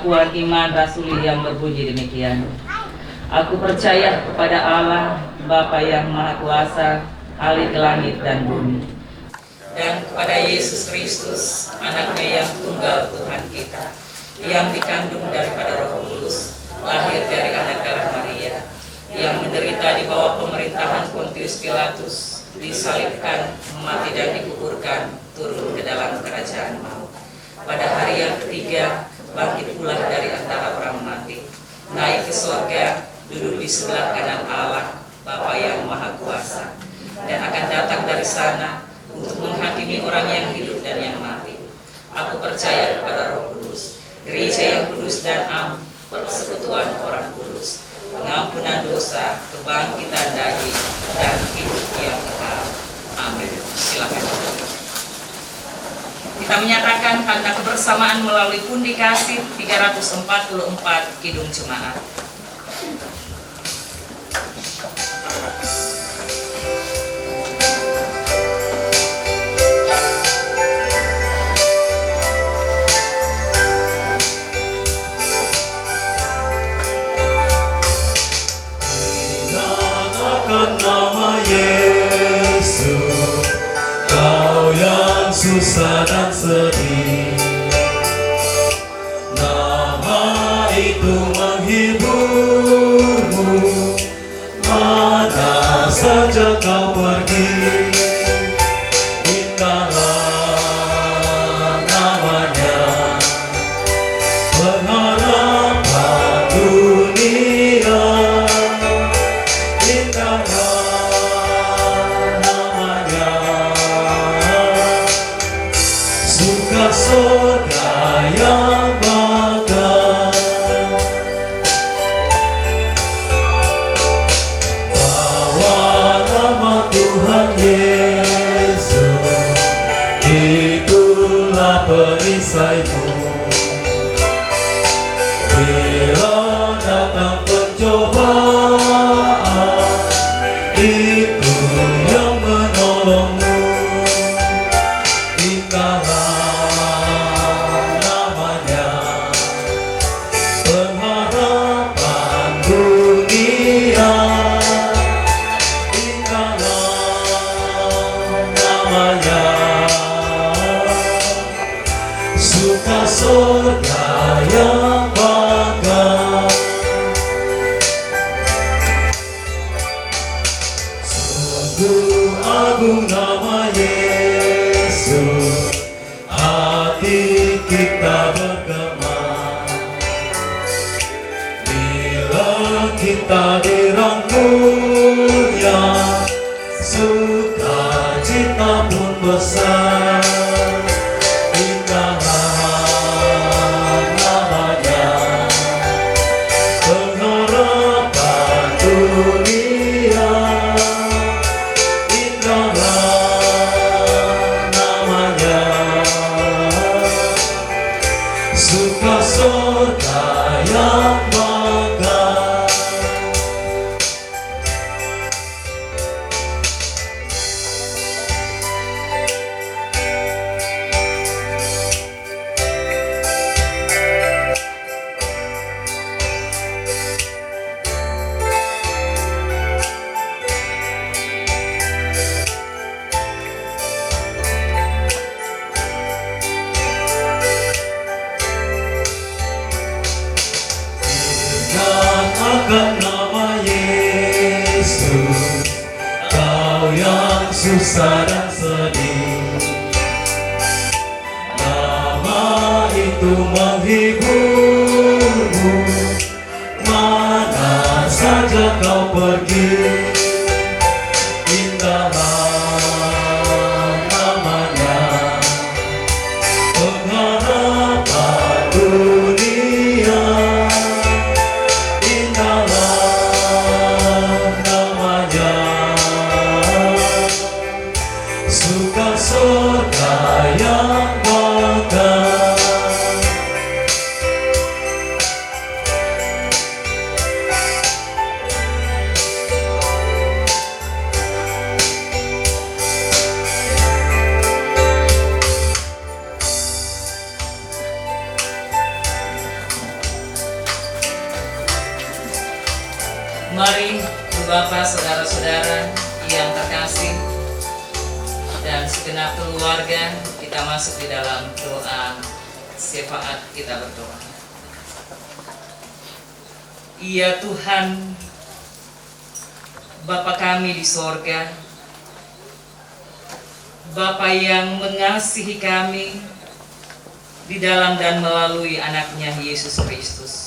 pengakuan iman rasuli yang berbunyi demikian. Aku percaya kepada Allah, Bapa yang Maha Kuasa, Ahli langit dan bumi, dan kepada Yesus Kristus, anaknya yang tunggal Tuhan kita, yang dikandung daripada Roh Kudus, lahir dari anak darah Maria, yang menderita di bawah pemerintahan Pontius Pilatus, disalibkan, mati dan dikuburkan, turun ke dalam kerajaan maut. Pada hari yang ketiga, bangkit pula dari antara orang mati, naik ke surga, duduk di sebelah kanan Allah, Bapa yang Maha Kuasa, dan akan datang dari sana untuk menghakimi orang yang hidup dan yang mati. Aku percaya kepada Roh Kudus, gereja yang kudus dan am, persekutuan orang kudus, pengampunan dosa, kebangkitan daging, dan hidup yang kekal. Amin. Silakan. Kita menyatakan tanda kebersamaan melalui pundi kasih 344 Kidung Jemaat. Nama Yesus, Kau yang susah dan sedih, nama itu menghiburmu, mana saja kau pergi. Indahlah namanya, pengharapan dunia. Surga yang bakal, bawa nama Tuhan Yesus, itulah perisaimu. Bila datang pencobaan, itu yang menolongmu. Surga yang bakal, sungguh agung nama Yesus, hati kita bergema bila kita dirangkulnya, sukacita pun besar. Surga yang bakal, akan nama Yesus, Kau yang susah dan sedih, nama itu menghiburmu, mana saja kau pergi. Indahlah namanya, pengharapan dunia. Surga yang bakal, Mari Bapak, saudara-saudara yang terkasih dan segenap keluarga, kita masuk di dalam doa syafaat. Kita berdoa. Ya Tuhan, Bapa kami di sorga, Bapa yang mengasihi kami di dalam dan melalui anaknya Yesus Kristus.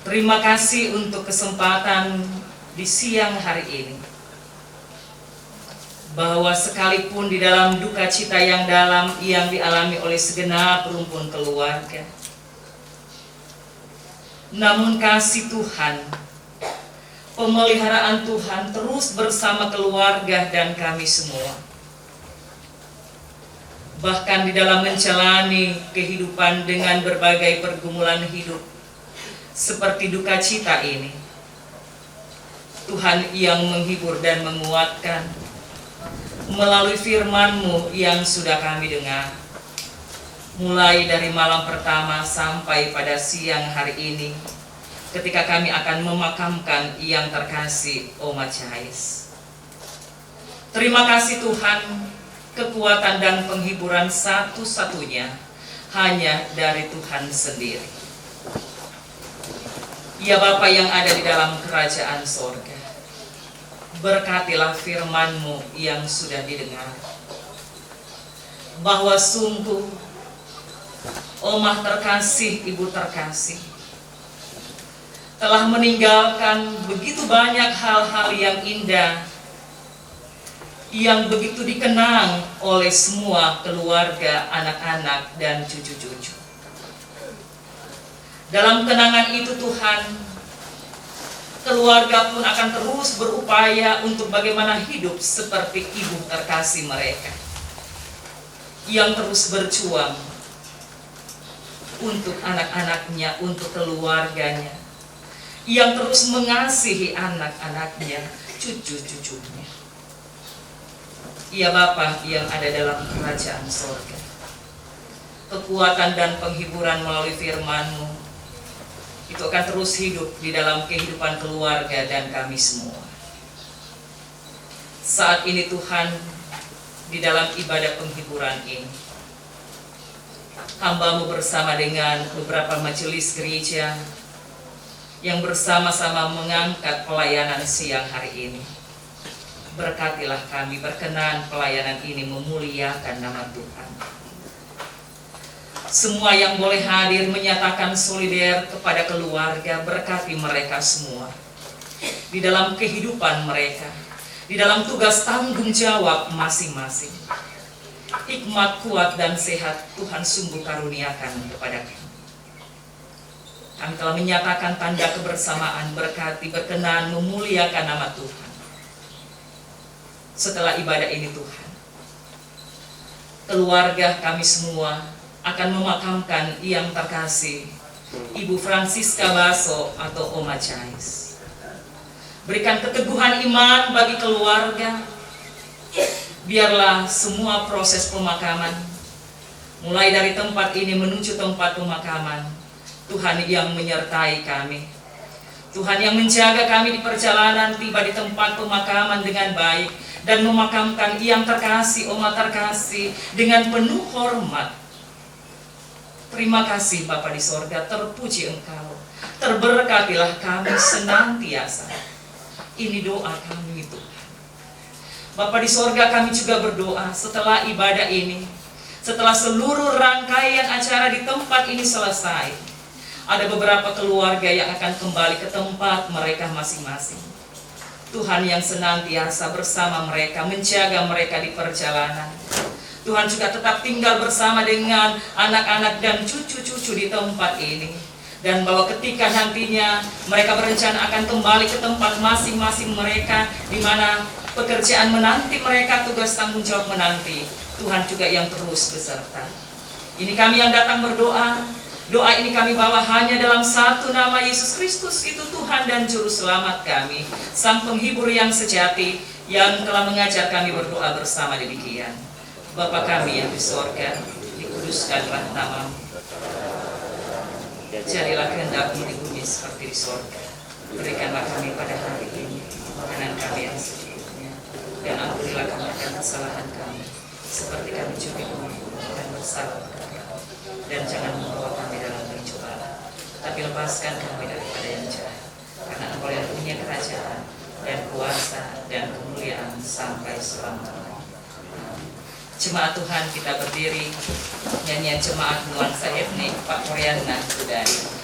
Terima kasih untuk kesempatan di siang hari ini, bahwa sekalipun di dalam duka cita yang dalam yang dialami oleh segenap rumpun keluarga, namun kasih Tuhan, pemeliharaan Tuhan terus bersama keluarga dan kami semua. Bahkan di dalam menjalani kehidupan dengan berbagai pergumulan hidup seperti duka cita ini, Tuhan yang menghibur dan menguatkan melalui firman-Mu yang sudah kami dengar, mulai dari malam pertama sampai pada siang hari ini, ketika kami akan memakamkan yang terkasih Oma Chais. Terima kasih Tuhan, kekuatan dan penghiburan satu-satunya hanya dari Tuhan sendiri. Ya Bapa yang ada di dalam kerajaan sorga, berkatilah firman-Mu yang sudah didengar, bahwa sungguh Omah terkasih, Ibu terkasih, telah meninggalkan begitu banyak hal-hal yang indah, yang begitu dikenang oleh semua keluarga, anak-anak, dan cucu-cucu. Dalam kenangan itu Tuhan, keluarga pun akan terus berupaya untuk bagaimana hidup seperti ibu terkasih mereka, yang terus berjuang untuk anak-anaknya, untuk keluarganya, yang terus mengasihi anak-anaknya, cucu-cucunya. Ya Bapa yang ada dalam kerajaan sorga, kekuatan dan penghiburan melalui firman-Mu itu akan terus hidup di dalam kehidupan keluarga dan kami semua. Saat ini Tuhan, di dalam ibadah penghiburan ini, hamba-Mu bersama dengan beberapa majelis gereja yang bersama-sama mengangkat pelayanan siang hari ini. Berkatilah kami, berkenan pelayanan ini memuliakan nama Tuhan. Semua yang boleh hadir menyatakan solider kepada keluarga, berkati mereka semua di dalam kehidupan mereka, di dalam tugas tanggung jawab masing-masing. Hikmat, kuat, dan sehat Tuhan sungguh karuniakan kepada kami. Kami telah menyatakan tanda kebersamaan, berkati, berkenan, memuliakan nama Tuhan. Setelah ibadah ini Tuhan, keluarga kami semua akan memakamkan yang terkasih Ibu Francisca Baso atau Oma Chais. Berikan keteguhan iman bagi keluarga. Biarlah semua proses pemakaman, mulai dari tempat ini menuju tempat pemakaman, Tuhan yang menyertai kami. Tuhan yang menjaga kami di perjalanan tiba di tempat pemakaman dengan baik dan memakamkan yang terkasih, Oma terkasih dengan penuh hormat. Terima kasih Bapa di sorga, terpuji Engkau, terberkatilah kami senantiasa. Ini doa kami Tuhan. Bapa di sorga, kami juga berdoa setelah ibadah ini, setelah seluruh rangkaian acara di tempat ini selesai, ada beberapa keluarga yang akan kembali ke tempat mereka masing-masing. Tuhan yang senantiasa bersama mereka, menjaga mereka di perjalanan. Tuhan juga tetap tinggal bersama dengan anak-anak dan cucu-cucu di tempat ini. Dan bahwa ketika nantinya mereka berencana akan kembali ke tempat masing-masing mereka, di mana pekerjaan menanti mereka, tugas tanggung jawab menanti, Tuhan juga yang terus beserta. Ini kami yang datang berdoa. Doa ini kami bawa hanya dalam satu nama, Yesus Kristus, itu Tuhan dan Juru Selamat kami, Sang Penghibur yang sejati, yang telah mengajar kami berdoa bersama demikian. Bapa kami yang di sorga, dikuduskanlah nama-Mu. Jadilah kehendak-Mu di bumi seperti di surga. Berikanlah kami pada hari ini makanan kami yang secukupnya, dan ampunilah kami akan kesalahan kami, seperti kami juga mengampuni dan bersalah kepada kami. Dan jangan membawa kami dalam pencobaan, tapi lepaskan kami daripada yang jahat. Karena Engkau yang punya kerajaan dan kuasa dan kemuliaan sampai selama-lamanya. Jemaat Tuhan, kita berdiri. Nyanyian jemaat nuansa etnik Pak Koryana Kudari.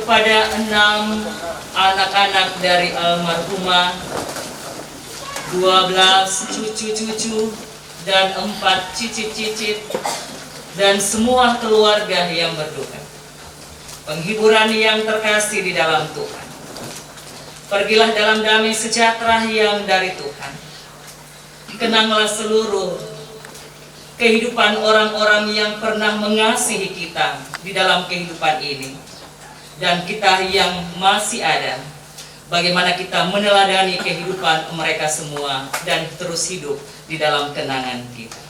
Kepada 6 anak-anak dari almarhumah, 12 cucu-cucu, dan 4 cicit-cicit, dan semua keluarga yang berduka. Penghiburan yang terkasih di dalam Tuhan. Pergilah dalam damai sejahtera yang dari Tuhan. Kenanglah seluruh kehidupan orang-orang yang pernah mengasihi kita di dalam kehidupan ini. Dan kita yang masih ada, bagaimana kita meneladani kehidupan mereka semua dan terus hidup di dalam kenangan kita.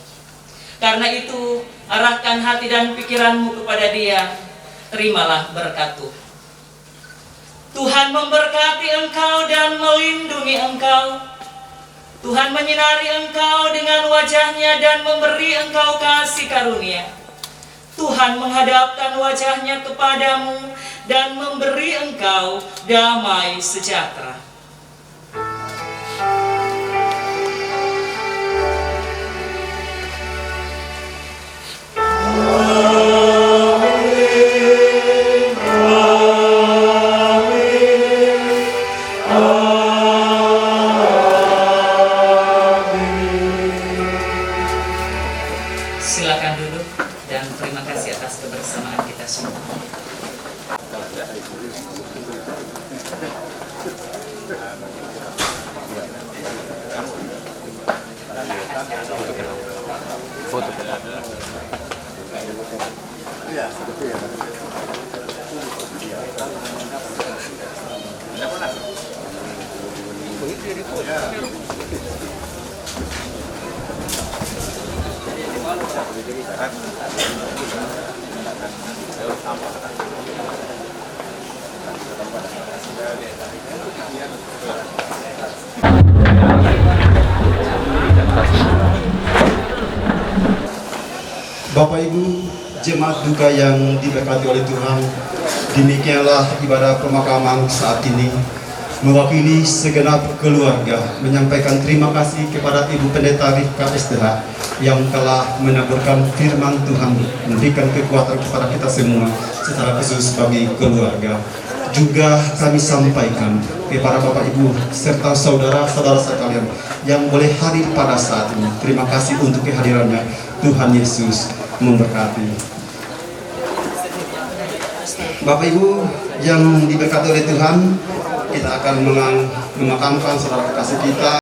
Karena itu, arahkan hati dan pikiranmu kepada Dia, terimalah berkat Tuhan. Tuhan memberkati engkau dan melindungi engkau. Tuhan menyinari engkau dengan wajah-Nya dan memberi engkau kasih karunia. Tuhan menghadapkan wajah-Nya kepadamu dan memberi engkau damai sejahtera. Silakan duduk dan terima kasih atas kebersamaan kita semua. Bapak Ibu, jemaat duka yang diberkati oleh Tuhan, demikianlah ibadah pemakaman saat ini. Mewakili segenap keluarga menyampaikan terima kasih kepada Ibu Pendeta Rifka SDH yang telah menaburkan firman Tuhan, memberikan kekuatan kepada kita semua, secara khusus bagi keluarga. Juga kami sampaikan kepada Bapak Ibu serta saudara-saudara sekalian yang boleh hadir pada saat ini. Terima kasih untuk kehadirannya. Tuhan Yesus memberkati. Bapak Ibu yang diberkati oleh Tuhan, kita akan memakamkan saudara kekasih kita.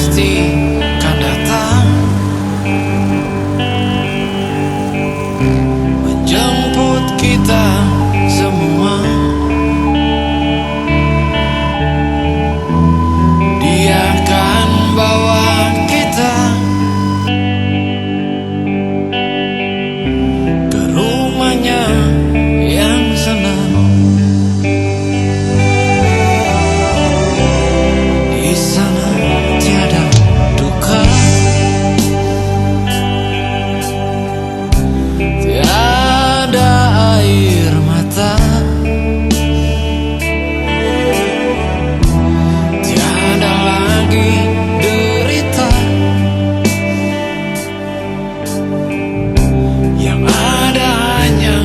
pasti kan datang menjemput kita semua. Dia akan bawa kita ke rumahnya yang senang. Di sana tiada duka, tiada air mata, tiada lagi derita. Yang ada hanya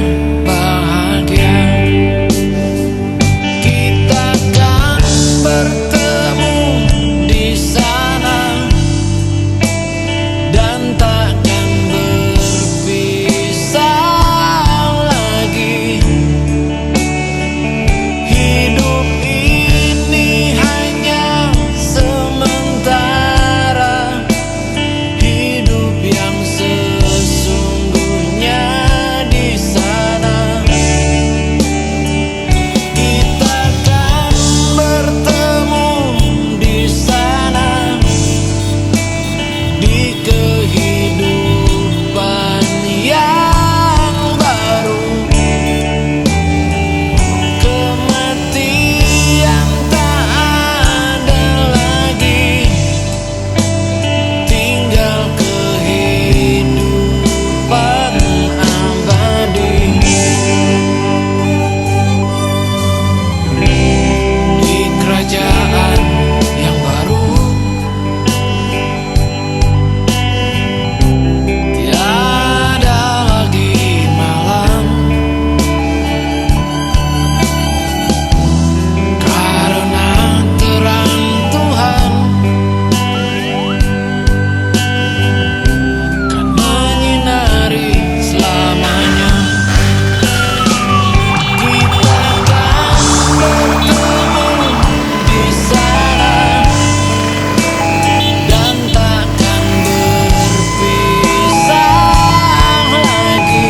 bahagia. Kita akan bertemu di sana dan takkan berpisah lagi. Hidup ini hanya sementara, hidup yang sesungguhnya di sana. Kita akan bertemu di sana, di kehidupan yang baru. Kematian tak ada lagi, tinggal kehidupan abadi. Di kerajaan yang baru, tiada lagi malam, karena terang Tuhan kan menyinari selamanya. Kita akan bertemu di sana dan takkan berpisah lagi.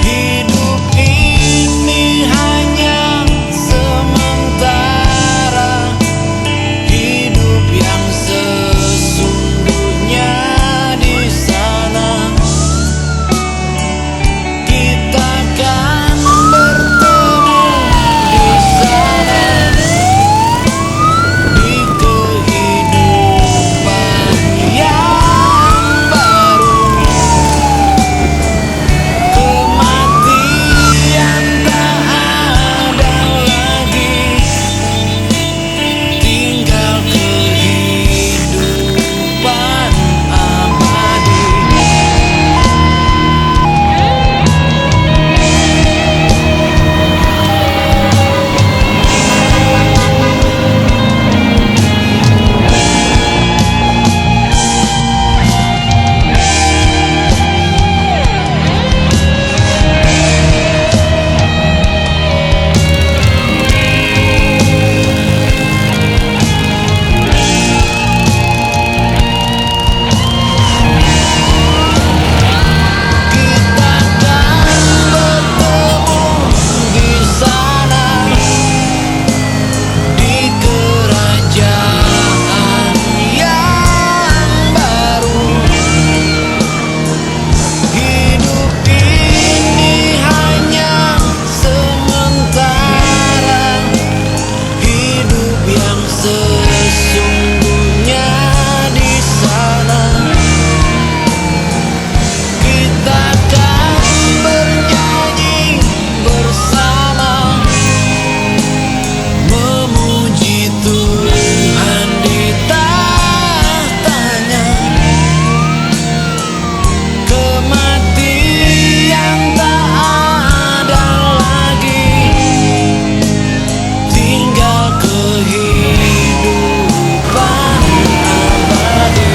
Hidup ini hanya sementara, hidup yang sesungguhnya di sana. Kita akan bertemu di sana, di kehidupan yang baru. Kematian tak ada lagi, tinggal kehidupan abadi. Kita akan bertemu di sana, di kerajaan yang baru. Hidup ini hanya sementara, hidup yang sesungguhnya di sana. Kita akan bernyanyi bersama, memuji Tuhan di tahtanya. Kematian tak ada lagi, tinggal kehidupan abadi.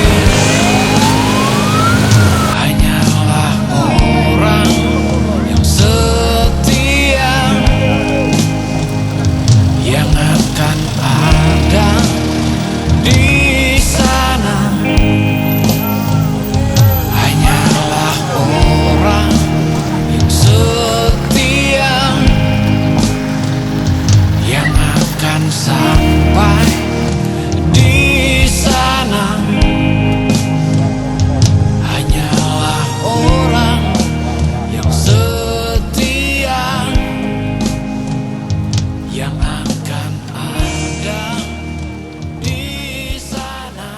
Hanyalah orang yang setia yang akan ada sampai di sana hanyalah orang yang setia yang akan ada di sana.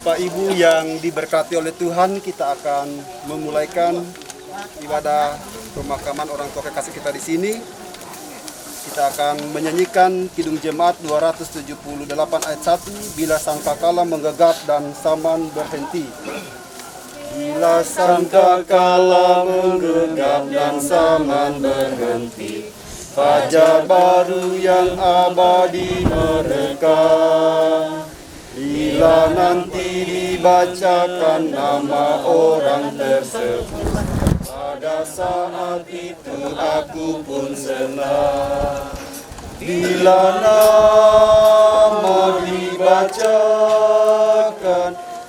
Bapak Ibu yang diberkati oleh Tuhan, kita akan memulaikan ibadah pemakaman orang tua kekasih kita di sini. Kita akan menyanyikan Kidung Jemaat 278 ayat 1, bila sangkakala menggegap dan zaman berhenti. Bila sangkakala menggegap dan zaman berhenti, fajar baru yang abadi mereka. Bila nanti dibacakan nama orang tersebut, pada saat itu aku pun senang. Bila nama dibacakan,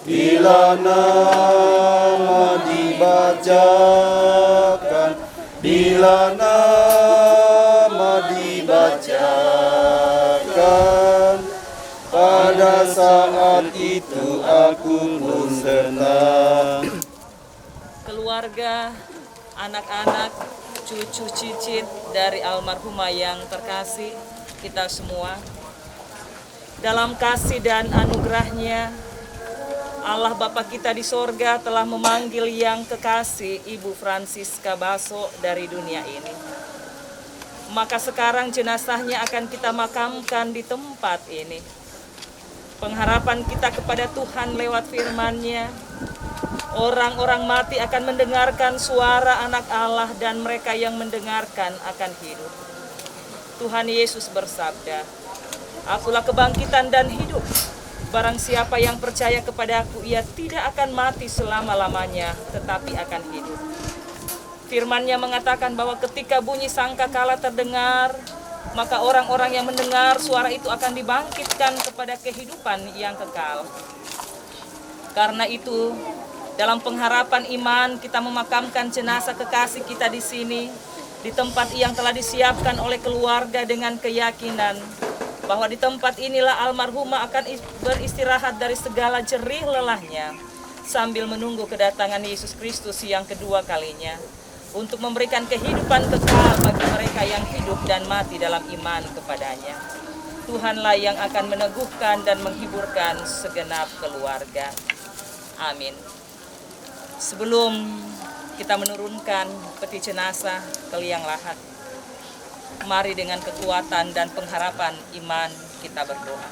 bila nama dibacakan, bila nama dibacakan, pada saat itu aku pun senang. Keluarga, anak-anak, cucu cicit dari almarhumah yang terkasih, kita semua, dalam kasih dan anugerahnya, Allah Bapa kita di sorga telah memanggil yang kekasih Ibu Francisca Basso dari dunia ini. Maka sekarang jenazahnya akan kita makamkan di tempat ini. Pengharapan kita kepada Tuhan lewat firman-Nya, orang-orang mati akan mendengarkan suara anak Allah dan mereka yang mendengarkan akan hidup. Tuhan Yesus bersabda, "Akulah kebangkitan dan hidup. Barang siapa yang percaya kepadaku, ia tidak akan mati selama-lamanya, tetapi akan hidup." Firman-Nya mengatakan bahwa ketika bunyi sangkakala terdengar, maka orang-orang yang mendengar suara itu akan dibangkitkan kepada kehidupan yang kekal. Karena itu, dalam pengharapan iman, kita memakamkan jenazah kekasih kita di sini, di tempat yang telah disiapkan oleh keluarga dengan keyakinan bahwa di tempat inilah almarhumah akan beristirahat dari segala jerih lelahnya sambil menunggu kedatangan Yesus Kristus yang kedua kalinya untuk memberikan kehidupan kekal bagi mereka yang hidup dan mati dalam iman kepadanya. Tuhanlah yang akan meneguhkan dan menghiburkan segenap keluarga. Amin. Sebelum kita menurunkan peti jenazah ke liang lahat, mari dengan kekuatan dan pengharapan iman kita berdoa.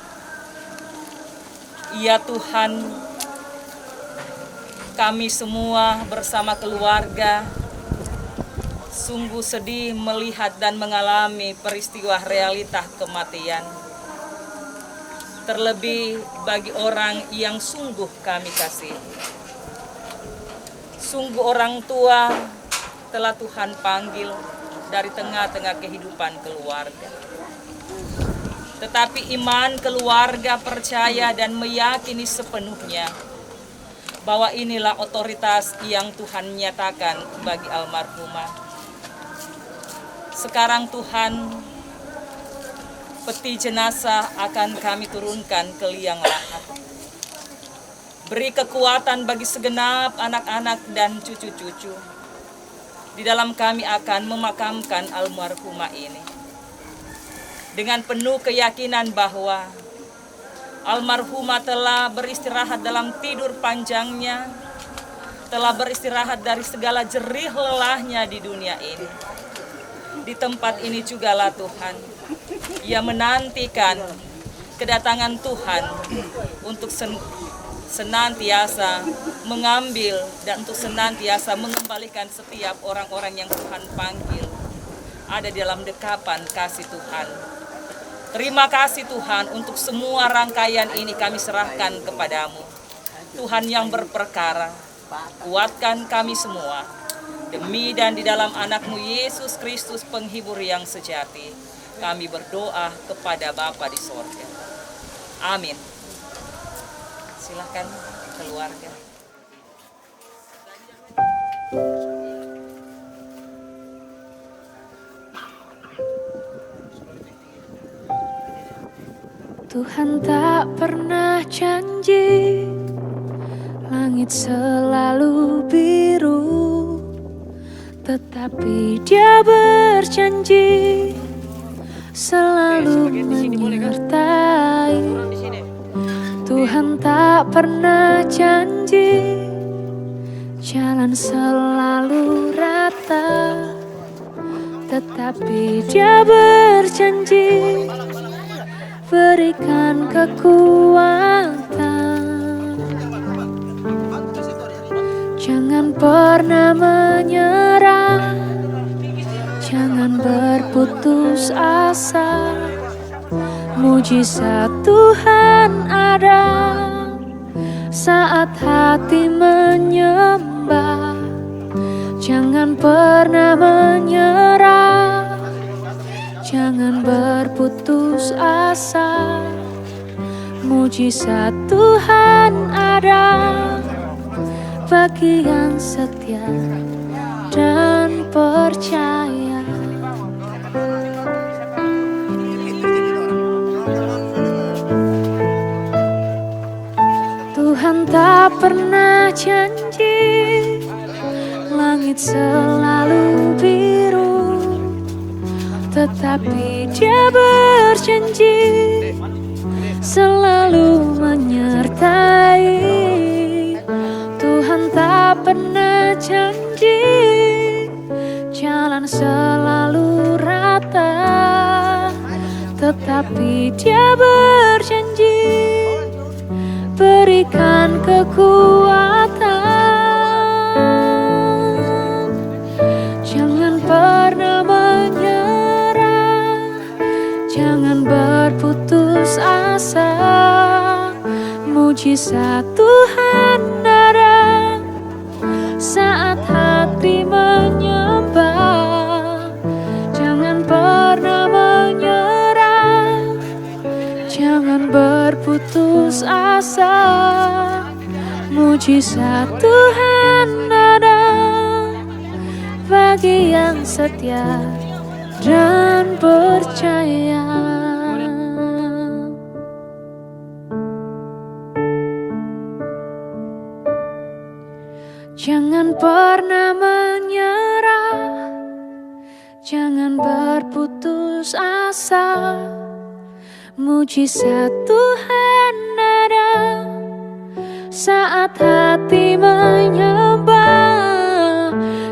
Ya Tuhan, kami semua bersama keluarga sungguh sedih melihat dan mengalami peristiwa realita kematian. Terlebih bagi orang yang sungguh kami kasih. Sungguh orang tua telah Tuhan panggil dari tengah-tengah kehidupan keluarga. Tetapi iman keluarga percaya dan meyakini sepenuhnya bahwa inilah otoritas yang Tuhan nyatakan bagi almarhumah. Sekarang Tuhan, peti jenazah akan kami turunkan ke liang lahat. Beri kekuatan bagi segenap anak-anak dan cucu-cucu. Di dalam kami akan memakamkan almarhumah ini dengan penuh keyakinan bahwa almarhumah telah beristirahat dalam tidur panjangnya, telah beristirahat dari segala jerih lelahnya di dunia ini. Di tempat ini jugalah Tuhan, Ia menantikan kedatangan Tuhan untuk senantiasa mengambil dan untuk senantiasa mengembalikan setiap orang-orang yang Tuhan panggil ada di dalam dekapan kasih Tuhan. Terima kasih Tuhan, untuk semua rangkaian ini kami serahkan kepadamu. Tuhan yang berperkara, kuatkan kami semua. Demi dan di dalam anakmu Yesus Kristus penghibur yang sejati, kami berdoa kepada Bapa di sorga. Amin. Silakan keluarga. Tuhan tak pernah janji langit selalu biru, tetapi Dia berjanji selalu menyertai. Tuhan tak pernah janji jalan selalu rata, tetapi Dia berjanji berikan kekuatan. Jangan pernah menyerah, jangan berputus asa. Mujizat Tuhan ada saat hati menyembah. Jangan pernah menyerah, jangan berputus asa. Mujizat Tuhan ada bagi yang setia dan percaya. Tuhan tak pernah janji langit selalu biru, tetapi Dia berjanji selalu menyertai. Tuhan tak pernah janji jalan selalu rata, tetapi Dia berjanji berikan kekuatan. Jangan pernah menyerah, jangan berputus asa. Mujizat Tuhan ada saat hati menyembah. Jangan pernah menyerah, jangan berputus asa. Mujizat Tuhan ada bagi yang setia dan percaya. Jangan pernah menyerah, jangan berputus asa. Mujizat Tuhan ada saat hati menyembah.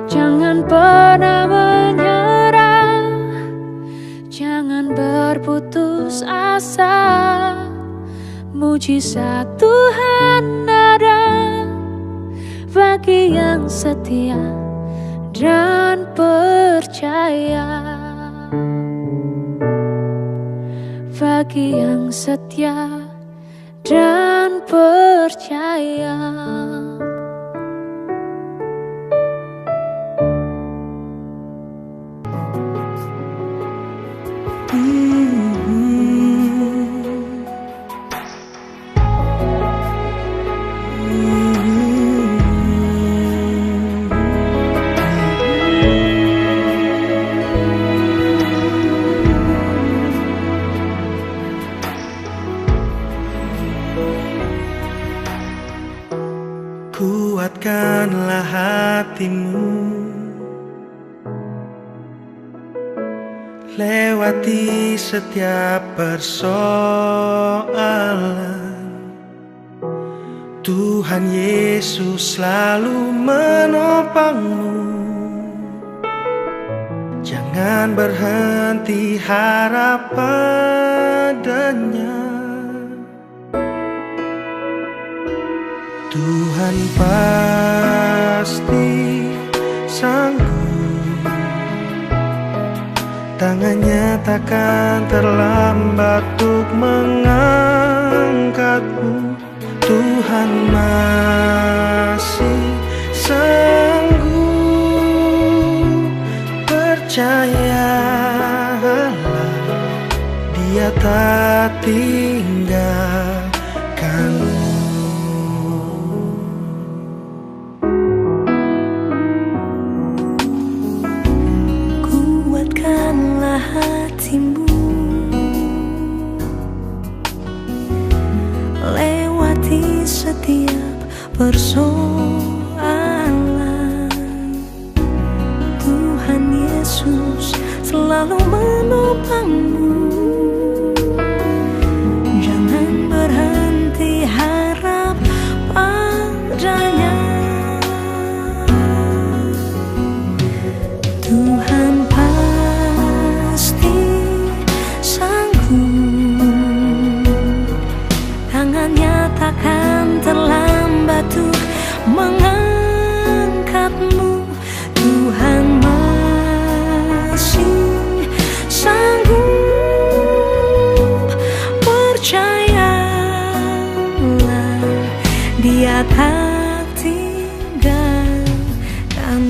Jangan pernah menyerah, jangan berputus asa. Mujizat Tuhan ada bagi yang setia dan percaya. Bagi yang setia dan percaya. Kuatkanlah hatimu, lewati setiap persoalan. Tuhan Yesus selalu menopangmu. Jangan berhenti harap padanya. Tuhan pasti sanggup, tangannya takkan terlambat untuk mengangkatmu. Tuhan masih sanggup, percayalah, Dia tak tinggalkanmu. Hatimu, lewati setiap persoalan. Tuhan Yesus selalu menopangmu. Jangan berhenti harap padanya. Tuhan takkan terlambat untuk mengangkatmu. hati tinggalkan